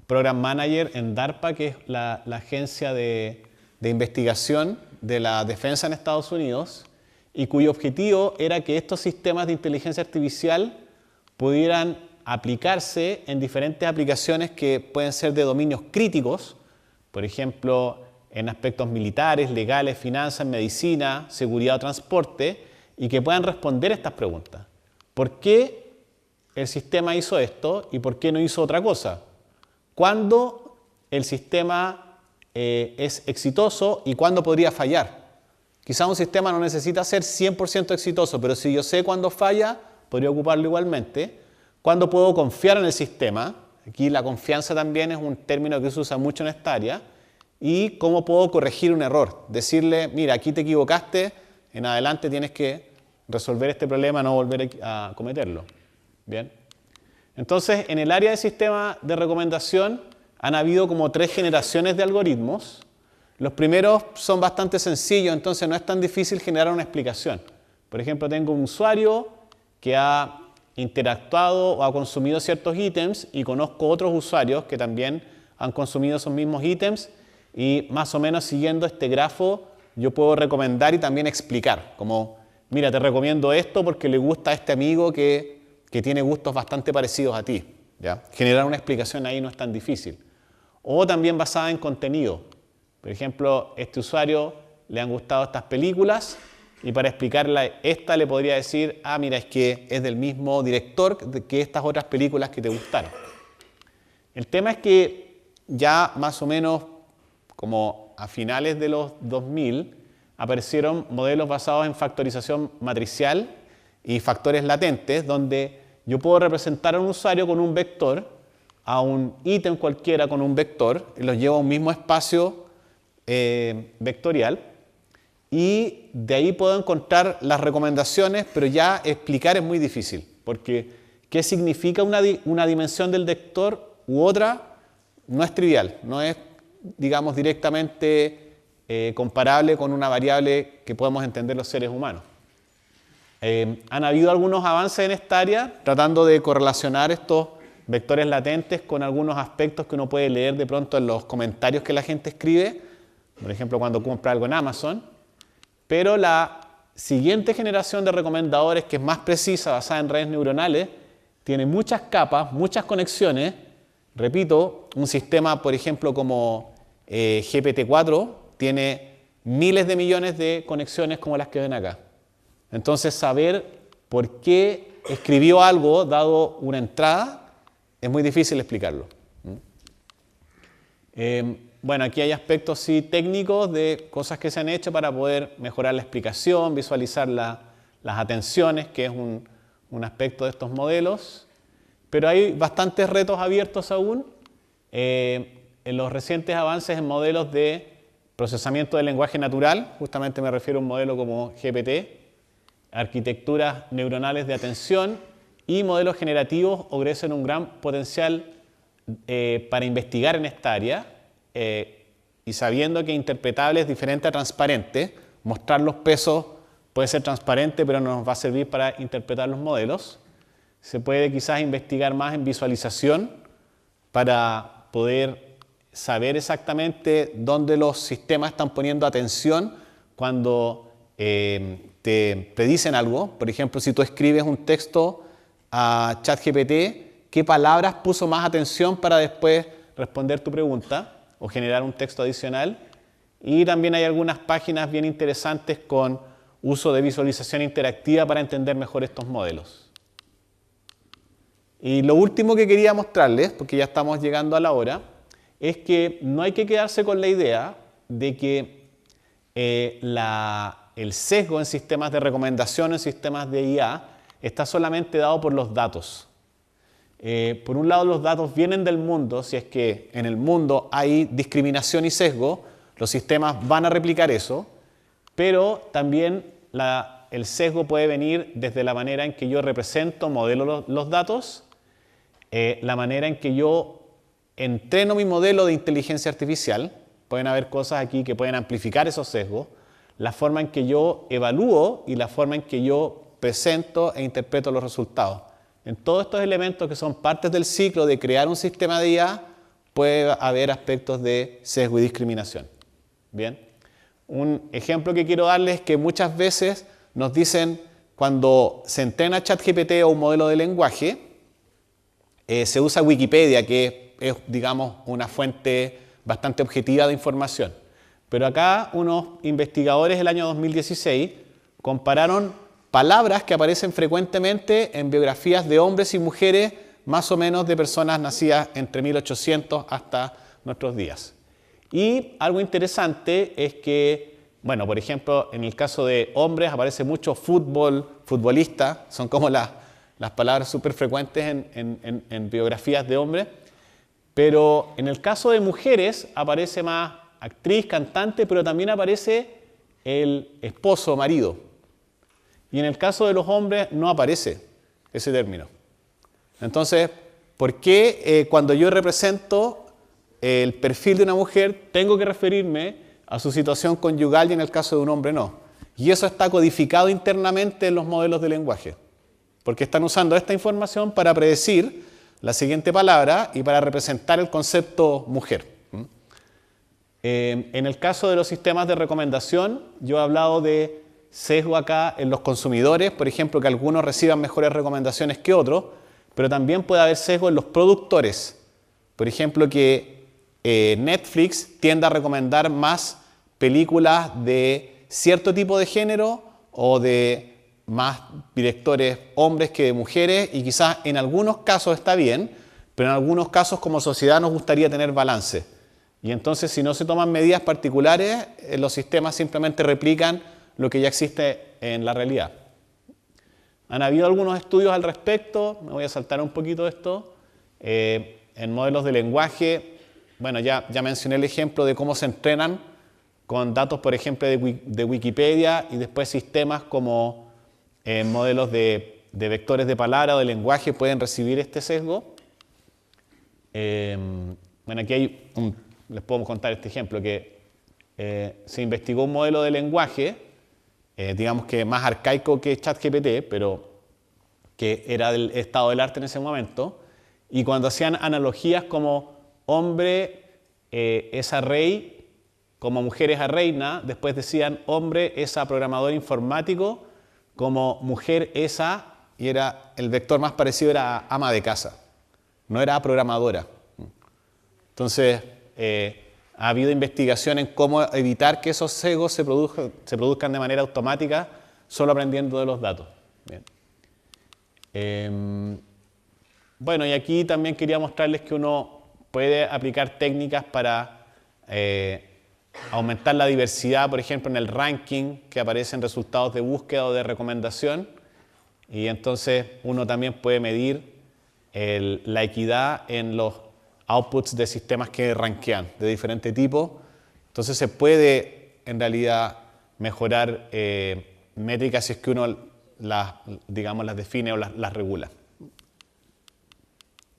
Program Manager en DARPA, que es la agencia de investigación de la defensa en Estados Unidos, y cuyo objetivo era que estos sistemas de inteligencia artificial pudieran aplicarse en diferentes aplicaciones que pueden ser de dominios críticos, por ejemplo, en aspectos militares, legales, finanzas, medicina, seguridad o transporte, y que puedan responder estas preguntas. ¿Por qué el sistema hizo esto y por qué no hizo otra cosa? ¿Cuándo el sistema es exitoso y cuándo podría fallar? Quizás un sistema no necesita ser 100% exitoso, pero si yo sé cuándo falla, podría ocuparlo igualmente. ¿Cuándo puedo confiar en el sistema? Aquí la confianza también es un término que se usa mucho en esta área. Y cómo puedo corregir un error. Decirle, mira, aquí te equivocaste, en adelante tienes que resolver este problema, no volver a cometerlo. Bien. Entonces, en el área de sistema de recomendación han habido como 3 generaciones de algoritmos. Los primeros son bastante sencillos, entonces no es tan difícil generar una explicación. Por ejemplo, tengo un usuario que ha interactuado o ha consumido ciertos ítems y conozco otros usuarios que también han consumido esos mismos ítems y más o menos siguiendo este grafo yo puedo recomendar y también explicar, como, mira, te recomiendo esto porque le gusta a este amigo que tiene gustos bastante parecidos a ti. ¿Ya? Generar una explicación ahí no es tan difícil. O también basada en contenido. Por ejemplo, a este usuario le han gustado estas películas y para explicarle esta le podría decir, ah, mira, es que es del mismo director que estas otras películas que te gustaron. El tema es que ya más o menos como a finales de los 2000 aparecieron modelos basados en factorización matricial y factores latentes, donde yo puedo representar a un usuario con un vector, a un ítem cualquiera con un vector, y los llevo a un mismo espacio vectorial, y de ahí puedo encontrar las recomendaciones, pero ya explicar es muy difícil, porque ¿qué significa una dimensión del vector u otra? No es trivial, no es, digamos, directamente comparable con una variable que podemos entender los seres humanos. Han habido algunos avances en esta área tratando de correlacionar estos vectores latentes con algunos aspectos que uno puede leer de pronto en los comentarios que la gente escribe, por ejemplo cuando compra algo en Amazon, pero la siguiente generación de recomendadores, que es más precisa, basada en redes neuronales, tiene muchas capas, muchas conexiones, Repito, un sistema, por ejemplo, como GPT-4 tiene miles de millones de conexiones como las que ven acá. Entonces, saber por qué escribió algo dado una entrada es muy difícil explicarlo. Bueno, aquí hay aspectos sí técnicos de cosas que se han hecho para poder mejorar la explicación, visualizar las atenciones, que es un aspecto de estos modelos. Pero hay bastantes retos abiertos aún en los recientes avances en modelos de procesamiento del lenguaje natural. Justamente me refiero a un modelo como GPT, arquitecturas neuronales de atención y modelos generativos ofrecen un gran potencial para investigar en esta área y sabiendo que interpretable es diferente a transparente, mostrar los pesos puede ser transparente pero no nos va a servir para interpretar los modelos. Se puede quizás investigar más en visualización para poder saber exactamente dónde los sistemas están poniendo atención cuando te predicen algo. Por ejemplo, si tú escribes un texto a ChatGPT, ¿qué palabras puso más atención para después responder tu pregunta o generar un texto adicional? Y también hay algunas páginas bien interesantes con uso de visualización interactiva para entender mejor estos modelos. Y lo último que quería mostrarles, porque ya estamos llegando a la hora, es que no hay que quedarse con la idea de que el sesgo en sistemas de recomendación, en sistemas de IA, está solamente dado por los datos. Por un lado, los datos vienen del mundo. Si es que en el mundo hay discriminación y sesgo, los sistemas van a replicar eso, pero también el sesgo puede venir desde la manera en que yo represento, modelo los datos, la manera en que yo entreno mi modelo de inteligencia artificial. Pueden haber cosas aquí que pueden amplificar esos sesgos, la forma en que yo evalúo y la forma en que yo presento e interpreto los resultados. En todos estos elementos que son partes del ciclo de crear un sistema de IA, puede haber aspectos de sesgo y discriminación. Bien. Un ejemplo que quiero darles es que muchas veces nos dicen, cuando se entrena ChatGPT o un modelo de lenguaje, se usa Wikipedia, que es, digamos, una fuente bastante objetiva de información. Pero acá unos investigadores el año 2016 compararon palabras que aparecen frecuentemente en biografías de hombres y mujeres, más o menos de personas nacidas entre 1800 hasta nuestros días. Y algo interesante es que, bueno, por ejemplo, en el caso de hombres aparece mucho fútbol, futbolista, son como las palabras súper frecuentes en biografías de hombres, pero en el caso de mujeres aparece más actriz, cantante, pero también aparece el esposo o marido. Y en el caso de los hombres no aparece ese término. Entonces, ¿por qué cuando yo represento el perfil de una mujer tengo que referirme a su situación conyugal y en el caso de un hombre no? Y eso está codificado internamente en los modelos de lenguaje, porque están usando esta información para predecir la siguiente palabra y para representar el concepto mujer. En el caso de los sistemas de recomendación, yo he hablado de sesgo acá en los consumidores, por ejemplo, que algunos reciban mejores recomendaciones que otros, pero también puede haber sesgo en los productores. Por ejemplo, que Netflix tienda a recomendar más películas de cierto tipo de género o de más directores hombres que de mujeres, y quizás en algunos casos está bien, pero en algunos casos como sociedad nos gustaría tener balance. Y entonces, si no se toman medidas particulares, los sistemas simplemente replican lo que ya existe en la realidad. Han habido algunos estudios al respecto, me voy a saltar un poquito esto. En modelos de lenguaje, bueno, ya mencioné el ejemplo de cómo se entrenan con datos, por ejemplo, de Wikipedia, y después sistemas como modelos de vectores de palabra o de lenguaje pueden recibir este sesgo. Bueno, aquí hay les puedo contar este ejemplo, que se investigó un modelo de lenguaje, digamos que más arcaico que ChatGPT, pero que era del estado del arte en ese momento, y cuando hacían analogías como hombre es a rey, como mujer es a reina, después decían hombre es a programador informático, como mujer es a, y era el vector más parecido era a ama de casa, no era a programadora. Entonces, ha habido investigación en cómo evitar que esos sesgos se produzcan de manera automática solo aprendiendo de los datos. Bien. Bueno, y aquí también quería mostrarles que uno puede aplicar técnicas para aumentar la diversidad, por ejemplo, en el ranking que aparecen resultados de búsqueda o de recomendación. Y entonces uno también puede medir la equidad en los outputs de sistemas que rankean de diferente tipo. Entonces se puede en realidad mejorar métricas si es que uno las define o las regula.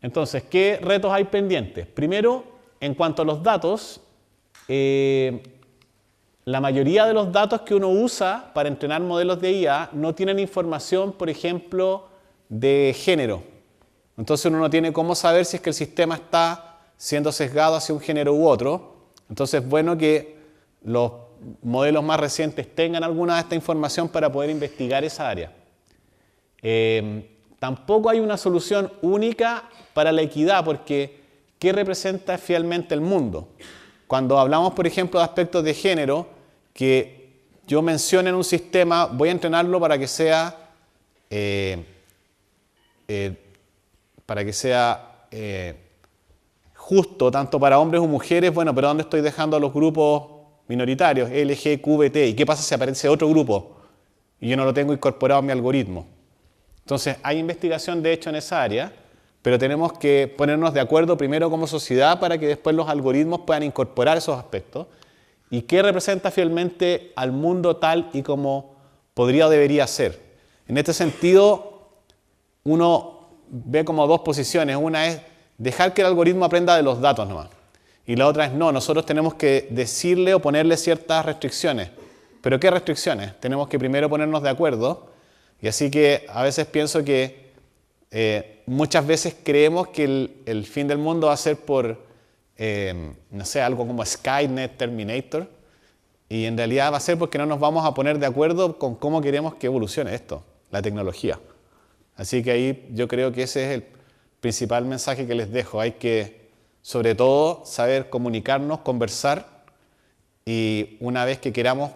Entonces, ¿qué retos hay pendientes? Primero, en cuanto a los datos, la mayoría de los datos que uno usa para entrenar modelos de IA no tienen información, por ejemplo, de género. Entonces uno no tiene cómo saber si es que el sistema está siendo sesgado hacia un género u otro. Entonces es bueno que los modelos más recientes tengan alguna de esta información para poder investigar esa área. Tampoco hay una solución única para la equidad, porque ¿qué representa fielmente el mundo? Cuando hablamos, por ejemplo, de aspectos de género, que yo mencione en un sistema, voy a entrenarlo para que sea justo tanto para hombres o mujeres. Bueno, pero ¿dónde estoy dejando a los grupos minoritarios? LGQBT. ¿Y qué pasa si aparece otro grupo y yo no lo tengo incorporado en mi algoritmo? Entonces, hay investigación de hecho en esa área, pero tenemos que ponernos de acuerdo primero como sociedad para que después los algoritmos puedan incorporar esos aspectos. ¿Y qué representa fielmente al mundo tal y como podría o debería ser? En este sentido, uno ve como dos posiciones. Una es dejar que el algoritmo aprenda de los datos nomás. Y la otra es no, nosotros tenemos que decirle o ponerle ciertas restricciones. ¿Pero qué restricciones? Tenemos que primero ponernos de acuerdo. Y así que a veces pienso que muchas veces creemos que el fin del mundo va a ser por, no sé, algo como Skynet, Terminator. Y en realidad va a ser porque no nos vamos a poner de acuerdo con cómo queremos que evolucione esto, la tecnología. Así que ahí yo creo que ese es el principal mensaje que les dejo. Hay que, sobre todo, saber comunicarnos, conversar, y una vez que queramos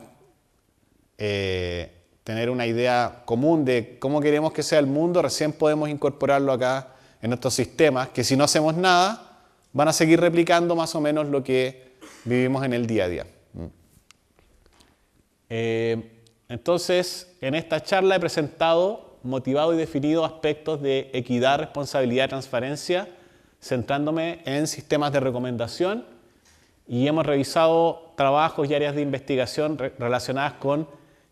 tener una idea común de cómo queremos que sea el mundo, recién podemos incorporarlo acá en nuestros sistemas, que si no hacemos nada, van a seguir replicando más o menos lo que vivimos en el día a día. Entonces, en esta charla he presentado, motivado y definido aspectos de equidad, responsabilidad y transparencia, centrándome en sistemas de recomendación, y hemos revisado trabajos y áreas de investigación relacionadas con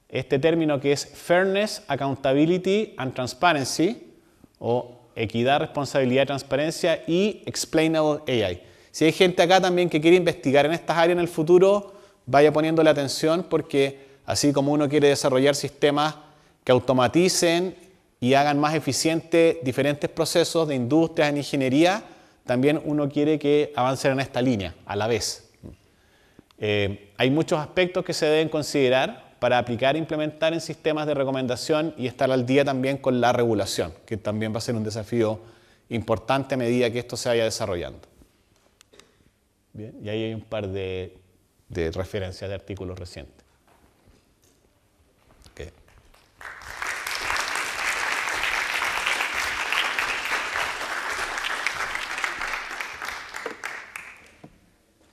este término que es Fairness, Accountability and Transparency, o equidad, responsabilidad y transparencia, y Explainable AI. Si hay gente acá también que quiere investigar en estas áreas en el futuro, vaya poniéndole atención, porque así como uno quiere desarrollar sistemas que automaticen y hagan más eficientes diferentes procesos de industrias en ingeniería, también uno quiere que avancen en esta línea a la vez. Hay muchos aspectos que se deben considerar para aplicar e implementar en sistemas de recomendación y estar al día también con la regulación, que también va a ser un desafío importante a medida que esto se vaya desarrollando. Bien, y ahí hay un par de referencias de artículos recientes. Okay.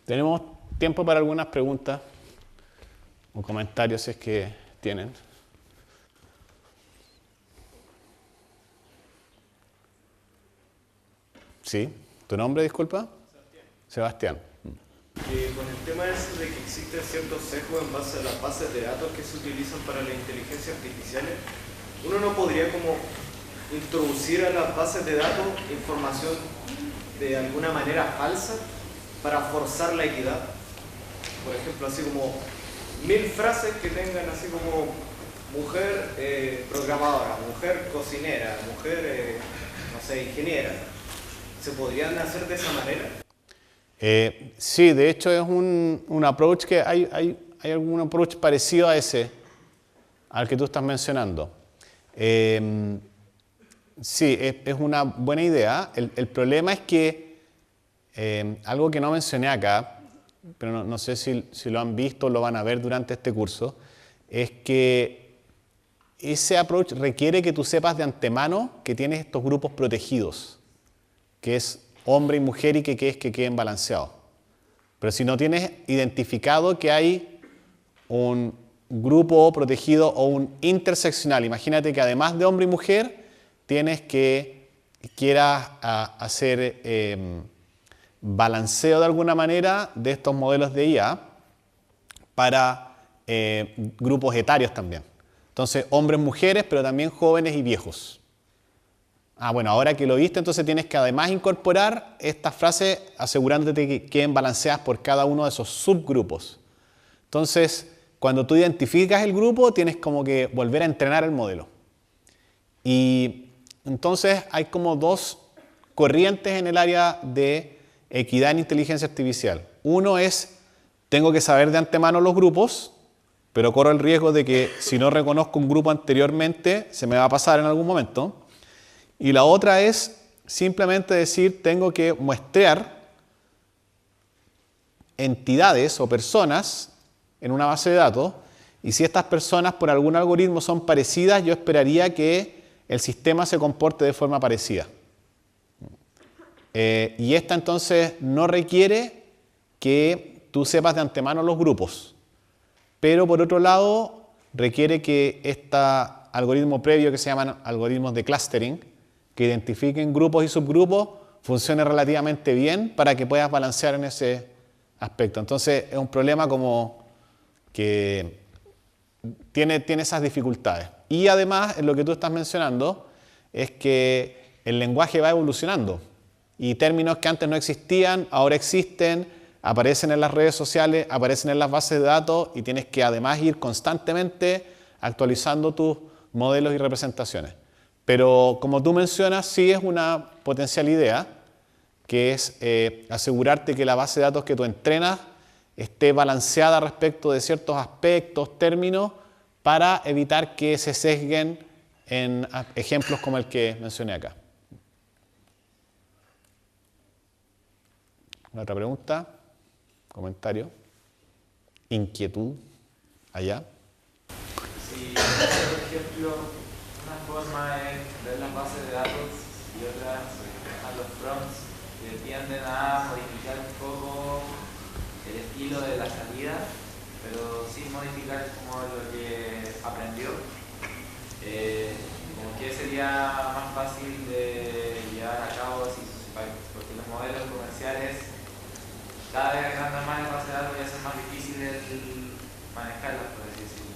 Tenemos tiempo para algunas preguntas o comentarios si es que tienen. ¿Sí? ¿Tu nombre, disculpa? Sebastián. Con el tema ese de que existen ciertos sesgos en base a las bases de datos que se utilizan para la inteligencia artificial, ¿uno no podría como introducir a las bases de datos información de alguna manera falsa para forzar la equidad? Por ejemplo, así como 1000 frases que tengan así como mujer programadora, mujer cocinera, mujer, no sé, ingeniera. ¿Se podrían hacer de esa manera? Sí, de hecho es un approach que hay algún approach parecido a ese, al que tú estás mencionando. Sí, es una buena idea. El problema es que algo que no mencioné acá, pero no sé si lo han visto o lo van a ver durante este curso, es que ese approach requiere que tú sepas de antemano que tienes estos grupos protegidos, que es hombre y mujer y que queden balanceados. Pero si no tienes identificado que hay un grupo protegido o un interseccional, imagínate que además de hombre y mujer, quieras hacer balanceo de alguna manera de estos modelos de IA para grupos etarios también. Entonces, hombres, mujeres, pero también jóvenes y viejos. Bueno, ahora que lo viste, entonces tienes que además incorporar estas frases asegurándote que queden balanceadas por cada uno de esos subgrupos. Entonces, cuando tú identificas el grupo, tienes como que volver a entrenar el modelo. Y entonces hay como dos corrientes en el área de equidad en inteligencia artificial. Uno es, tengo que saber de antemano los grupos, pero corro el riesgo de que si no reconozco un grupo anteriormente, se me va a pasar en algún momento. Y la otra es simplemente decir, tengo que muestrear entidades o personas en una base de datos, y si estas personas por algún algoritmo son parecidas, yo esperaría que el sistema se comporte de forma parecida. Y esta entonces no requiere que tú sepas de antemano los grupos, pero por otro lado requiere que este algoritmo previo que se llaman algoritmos de clustering, que identifiquen grupos y subgrupos, funcione relativamente bien para que puedas balancear en ese aspecto. Entonces es un problema como que tiene esas dificultades. Y además, en lo que tú estás mencionando, es que el lenguaje va evolucionando. Y términos que antes no existían, ahora existen, aparecen en las redes sociales, aparecen en las bases de datos, y tienes que además ir constantemente actualizando tus modelos y representaciones. Pero como tú mencionas, sí es una potencial idea, que es asegurarte que la base de datos que tú entrenas esté balanceada respecto de ciertos aspectos, términos, para evitar que se sesguen en ejemplos como el que mencioné acá. ¿Otra pregunta? ¿Comentario? ¿Inquietud? ¿Allá? Sí, por ejemplo, una forma es ver las bases de datos y otra a los prompts que tienden a modificar un poco el estilo de la salida, pero sin modificar como lo que aprendió. Como que sería más fácil de llevar a cabo porque los modelos comerciales cada vez agrandan más las bases de datos y hacen más difícil manejarlas, por así decirlo.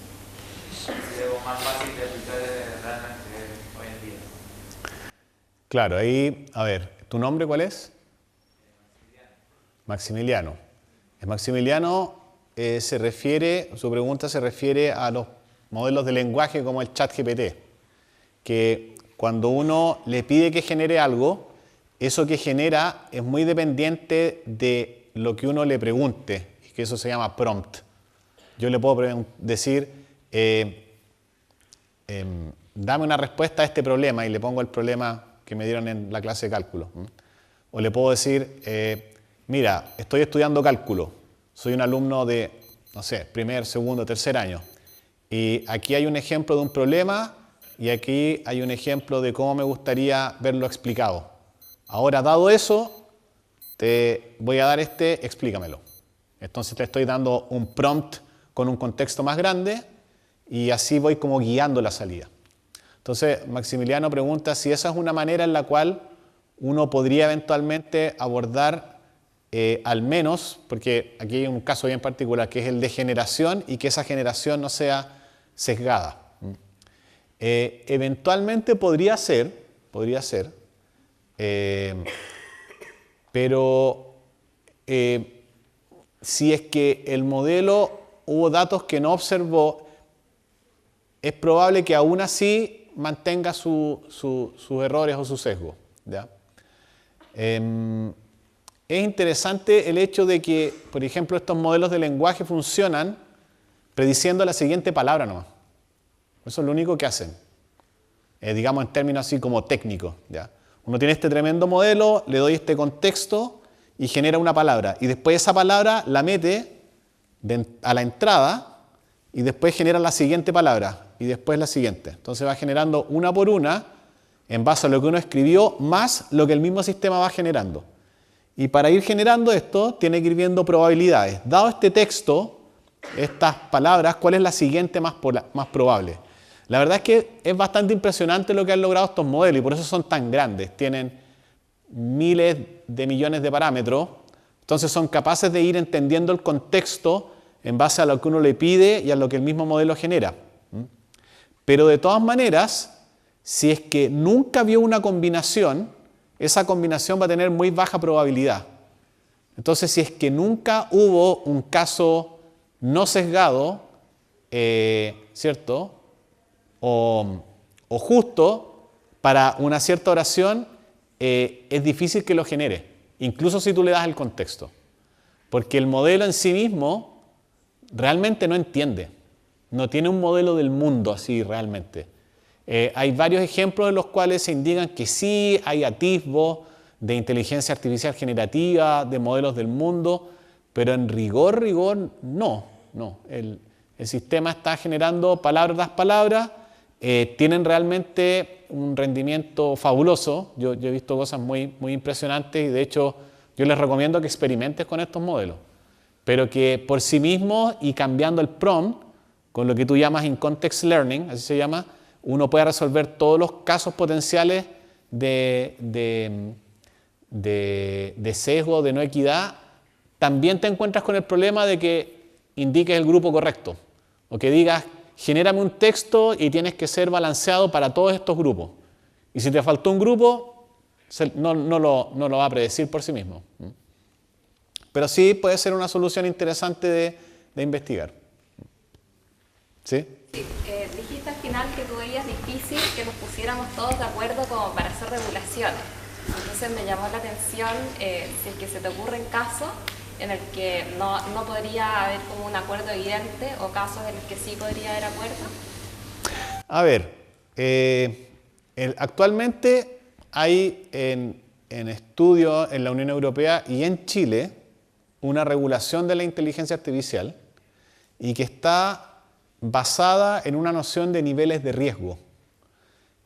Sería más fácil de aplicar realmente hoy en día. Claro, ahí, a ver, ¿tu nombre cuál es? Maximiliano. Maximiliano su pregunta se refiere a los modelos de lenguaje como el ChatGPT, que cuando uno le pide que genere algo, eso que genera es muy dependiente de lo que uno le pregunte, y que eso se llama prompt. Yo le puedo decir, dame una respuesta a este problema, y le pongo el problema que me dieron en la clase de cálculo. O le puedo decir, mira, estoy estudiando cálculo, soy un alumno de, no sé, primer, segundo, tercer año, y aquí hay un ejemplo de un problema, y aquí hay un ejemplo de cómo me gustaría verlo explicado. Ahora, dado eso, te voy a dar explícamelo. Entonces te estoy dando un prompt con un contexto más grande, y así voy como guiando la salida. Entonces, Maximiliano pregunta si esa es una manera en la cual uno podría eventualmente abordar al menos, porque aquí hay un caso bien particular, que es el de generación, y que esa generación no sea sesgada. Eventualmente podría ser, pero si es que el modelo hubo datos que no observó, es probable que aún así mantenga sus errores o su sesgo, ¿ya? Es interesante el hecho de que, por ejemplo, estos modelos de lenguaje funcionan prediciendo la siguiente palabra nomás. Eso es lo único que hacen, digamos en términos así como técnicos, ¿ya? Uno tiene este tremendo modelo, le doy este contexto, y genera una palabra. Y después esa palabra la mete a la entrada y después genera la siguiente palabra y después la siguiente. Entonces va generando una por una en base a lo que uno escribió más lo que el mismo sistema va generando. Y para ir generando esto tiene que ir viendo probabilidades. Dado este texto, estas palabras, ¿cuál es la siguiente más probable? La verdad es que es bastante impresionante lo que han logrado estos modelos y por eso son tan grandes. Tienen miles de millones de parámetros, entonces son capaces de ir entendiendo el contexto en base a lo que uno le pide y a lo que el mismo modelo genera. Pero de todas maneras, si es que nunca vio una combinación, esa combinación va a tener muy baja probabilidad. Entonces, si es que nunca hubo un caso no sesgado, ¿cierto? O justo para una cierta oración, es difícil que lo genere, incluso si tú le das el contexto. Porque el modelo en sí mismo realmente no entiende. No tiene un modelo del mundo así realmente. Hay varios ejemplos en los cuales se indican que sí hay atisbos de inteligencia artificial generativa, de modelos del mundo, pero en rigor, no. El sistema está generando palabra tras palabra, tienen realmente un rendimiento fabuloso. Yo he visto cosas muy impresionantes y de hecho yo les recomiendo que experimentes con estos modelos, pero que por sí mismos y cambiando el prompt, con lo que tú llamas in-context learning, así se llama, uno puede resolver todos los casos potenciales de sesgo, de no equidad. También te encuentras con el problema de que indiques el grupo correcto o que digas, genérame un texto y tienes que ser balanceado para todos estos grupos. Y si te faltó un grupo, no lo va a predecir por sí mismo. Pero sí puede ser una solución interesante de investigar. ¿Sí? Sí, dijiste al final que tú veías difícil que nos pusiéramos todos de acuerdo como para hacer regulaciones. Entonces me llamó la atención si es que se te ocurren casos en el que no podría haber como un acuerdo evidente o casos en los que sí podría haber acuerdo. A ver, actualmente hay en estudio en la Unión Europea y en Chile una regulación de la inteligencia artificial y que está basada en una noción de niveles de riesgo.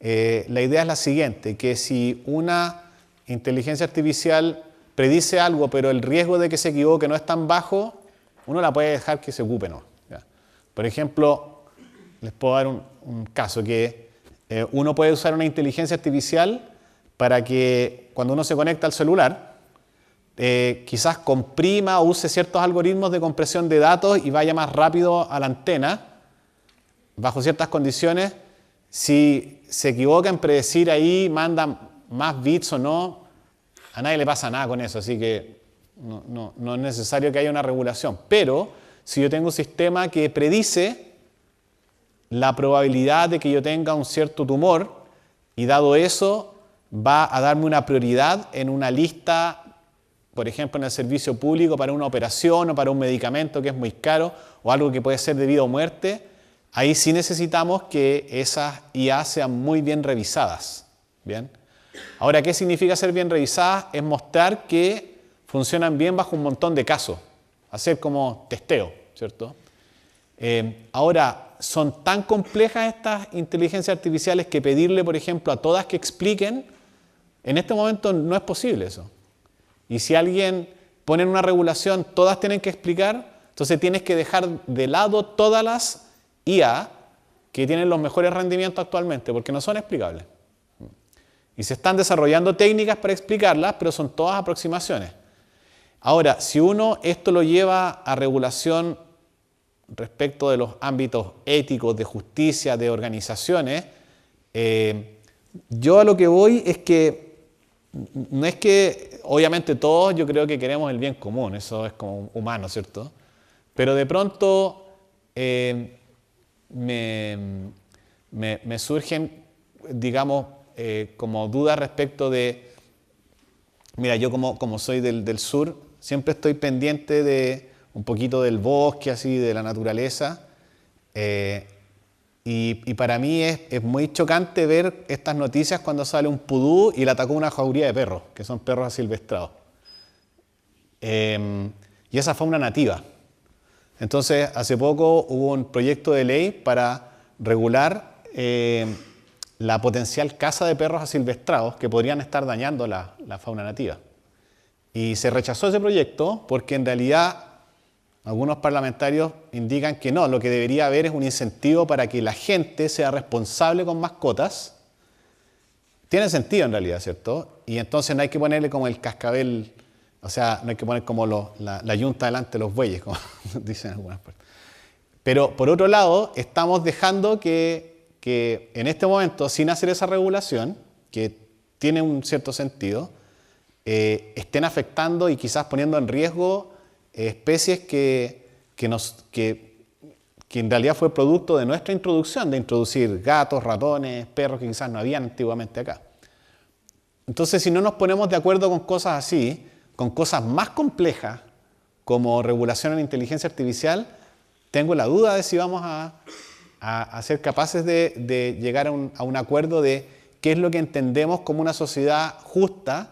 La idea es la siguiente, que si una inteligencia artificial predice algo, pero el riesgo de que se equivoque no es tan bajo, uno la puede dejar que se ocupe, ¿no? Por ejemplo, les puedo dar un caso, que uno puede usar una inteligencia artificial para que cuando uno se conecta al celular, quizás comprima o use ciertos algoritmos de compresión de datos y vaya más rápido a la antena, bajo ciertas condiciones. Si se equivoca en predecir ahí, manda más bits o no, a nadie le pasa nada con eso, así que no es necesario que haya una regulación. Pero si yo tengo un sistema que predice la probabilidad de que yo tenga un cierto tumor y dado eso va a darme una prioridad en una lista, por ejemplo en el servicio público para una operación o para un medicamento que es muy caro o algo que puede ser de vida o muerte, ahí sí necesitamos que esas IA sean muy bien revisadas. ¿Bien? Ahora, ¿qué significa ser bien revisadas? Es mostrar que funcionan bien bajo un montón de casos, hacer como testeo, ¿cierto? Ahora, son tan complejas estas inteligencias artificiales que pedirle, por ejemplo, a todas que expliquen, en este momento no es posible eso. Y si alguien pone en una regulación, todas tienen que explicar, entonces tienes que dejar de lado todas las IA que tienen los mejores rendimientos actualmente, porque no son explicables. Y se están desarrollando técnicas para explicarlas, pero son todas aproximaciones. Ahora, si uno esto lo lleva a regulación respecto de los ámbitos éticos, de justicia, de organizaciones, yo a lo que voy es que no es que, obviamente todos yo creo que queremos el bien común, eso es como humano, ¿cierto? Pero de pronto me surgen, digamos, como dudas respecto de, mira, yo como soy del sur, siempre estoy pendiente de un poquito del bosque, así, de la naturaleza, y para mí es muy chocante ver estas noticias cuando sale un pudú y le atacó una jauría de perros, que son perros asilvestrados. y esa fauna nativa. Entonces, hace poco hubo un proyecto de ley para regular la potencial caza de perros asilvestrados que podrían estar dañando la fauna nativa. Y se rechazó ese proyecto porque en realidad algunos parlamentarios indican que no, lo que debería haber es un incentivo para que la gente sea responsable con mascotas. Tiene sentido en realidad, ¿cierto? Y entonces no hay que ponerle como el cascabel, o sea, no hay que poner como la yunta delante de los bueyes, como dicen algunas partes. Pero por otro lado, estamos dejando que en este momento, sin hacer esa regulación, que tiene un cierto sentido, estén afectando y quizás poniendo en riesgo especies que en realidad fue producto de nuestra introducción, de introducir gatos, ratones, perros que quizás no habían antiguamente acá. Entonces, si no nos ponemos de acuerdo con cosas así, con cosas más complejas como regulación en inteligencia artificial, tengo la duda de si vamos a ser capaces de llegar a un acuerdo de qué es lo que entendemos como una sociedad justa,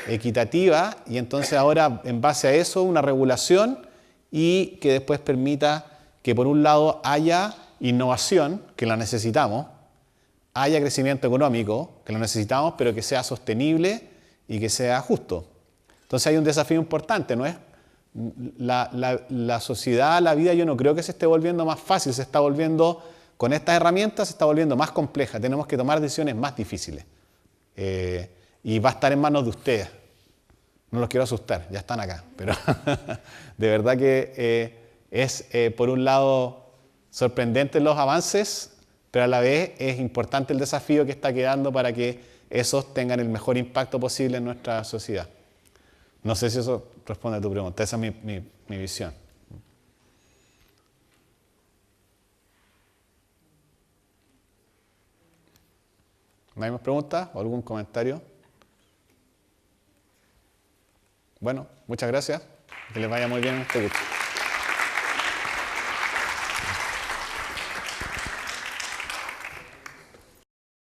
equitativa, y entonces ahora en base a eso una regulación y que después permita que por un lado haya innovación, que la necesitamos, haya crecimiento económico, que lo necesitamos, pero que sea sostenible y que sea justo. Entonces hay un desafío importante, ¿no es? La sociedad, la vida, yo no creo que se esté volviendo más fácil, se está volviendo, con estas herramientas, se está volviendo más compleja. Tenemos que tomar decisiones más difíciles. Y va a estar en manos de ustedes. No los quiero asustar, ya están acá. Pero de verdad que es, por un lado, sorprendente los avances, pero a la vez es importante el desafío que está quedando para que esos tengan el mejor impacto posible en nuestra sociedad. No sé si eso responde a tu pregunta, esa es mi visión. ¿No hay más preguntas o algún comentario? Bueno, muchas gracias. Que les vaya muy bien en este curso.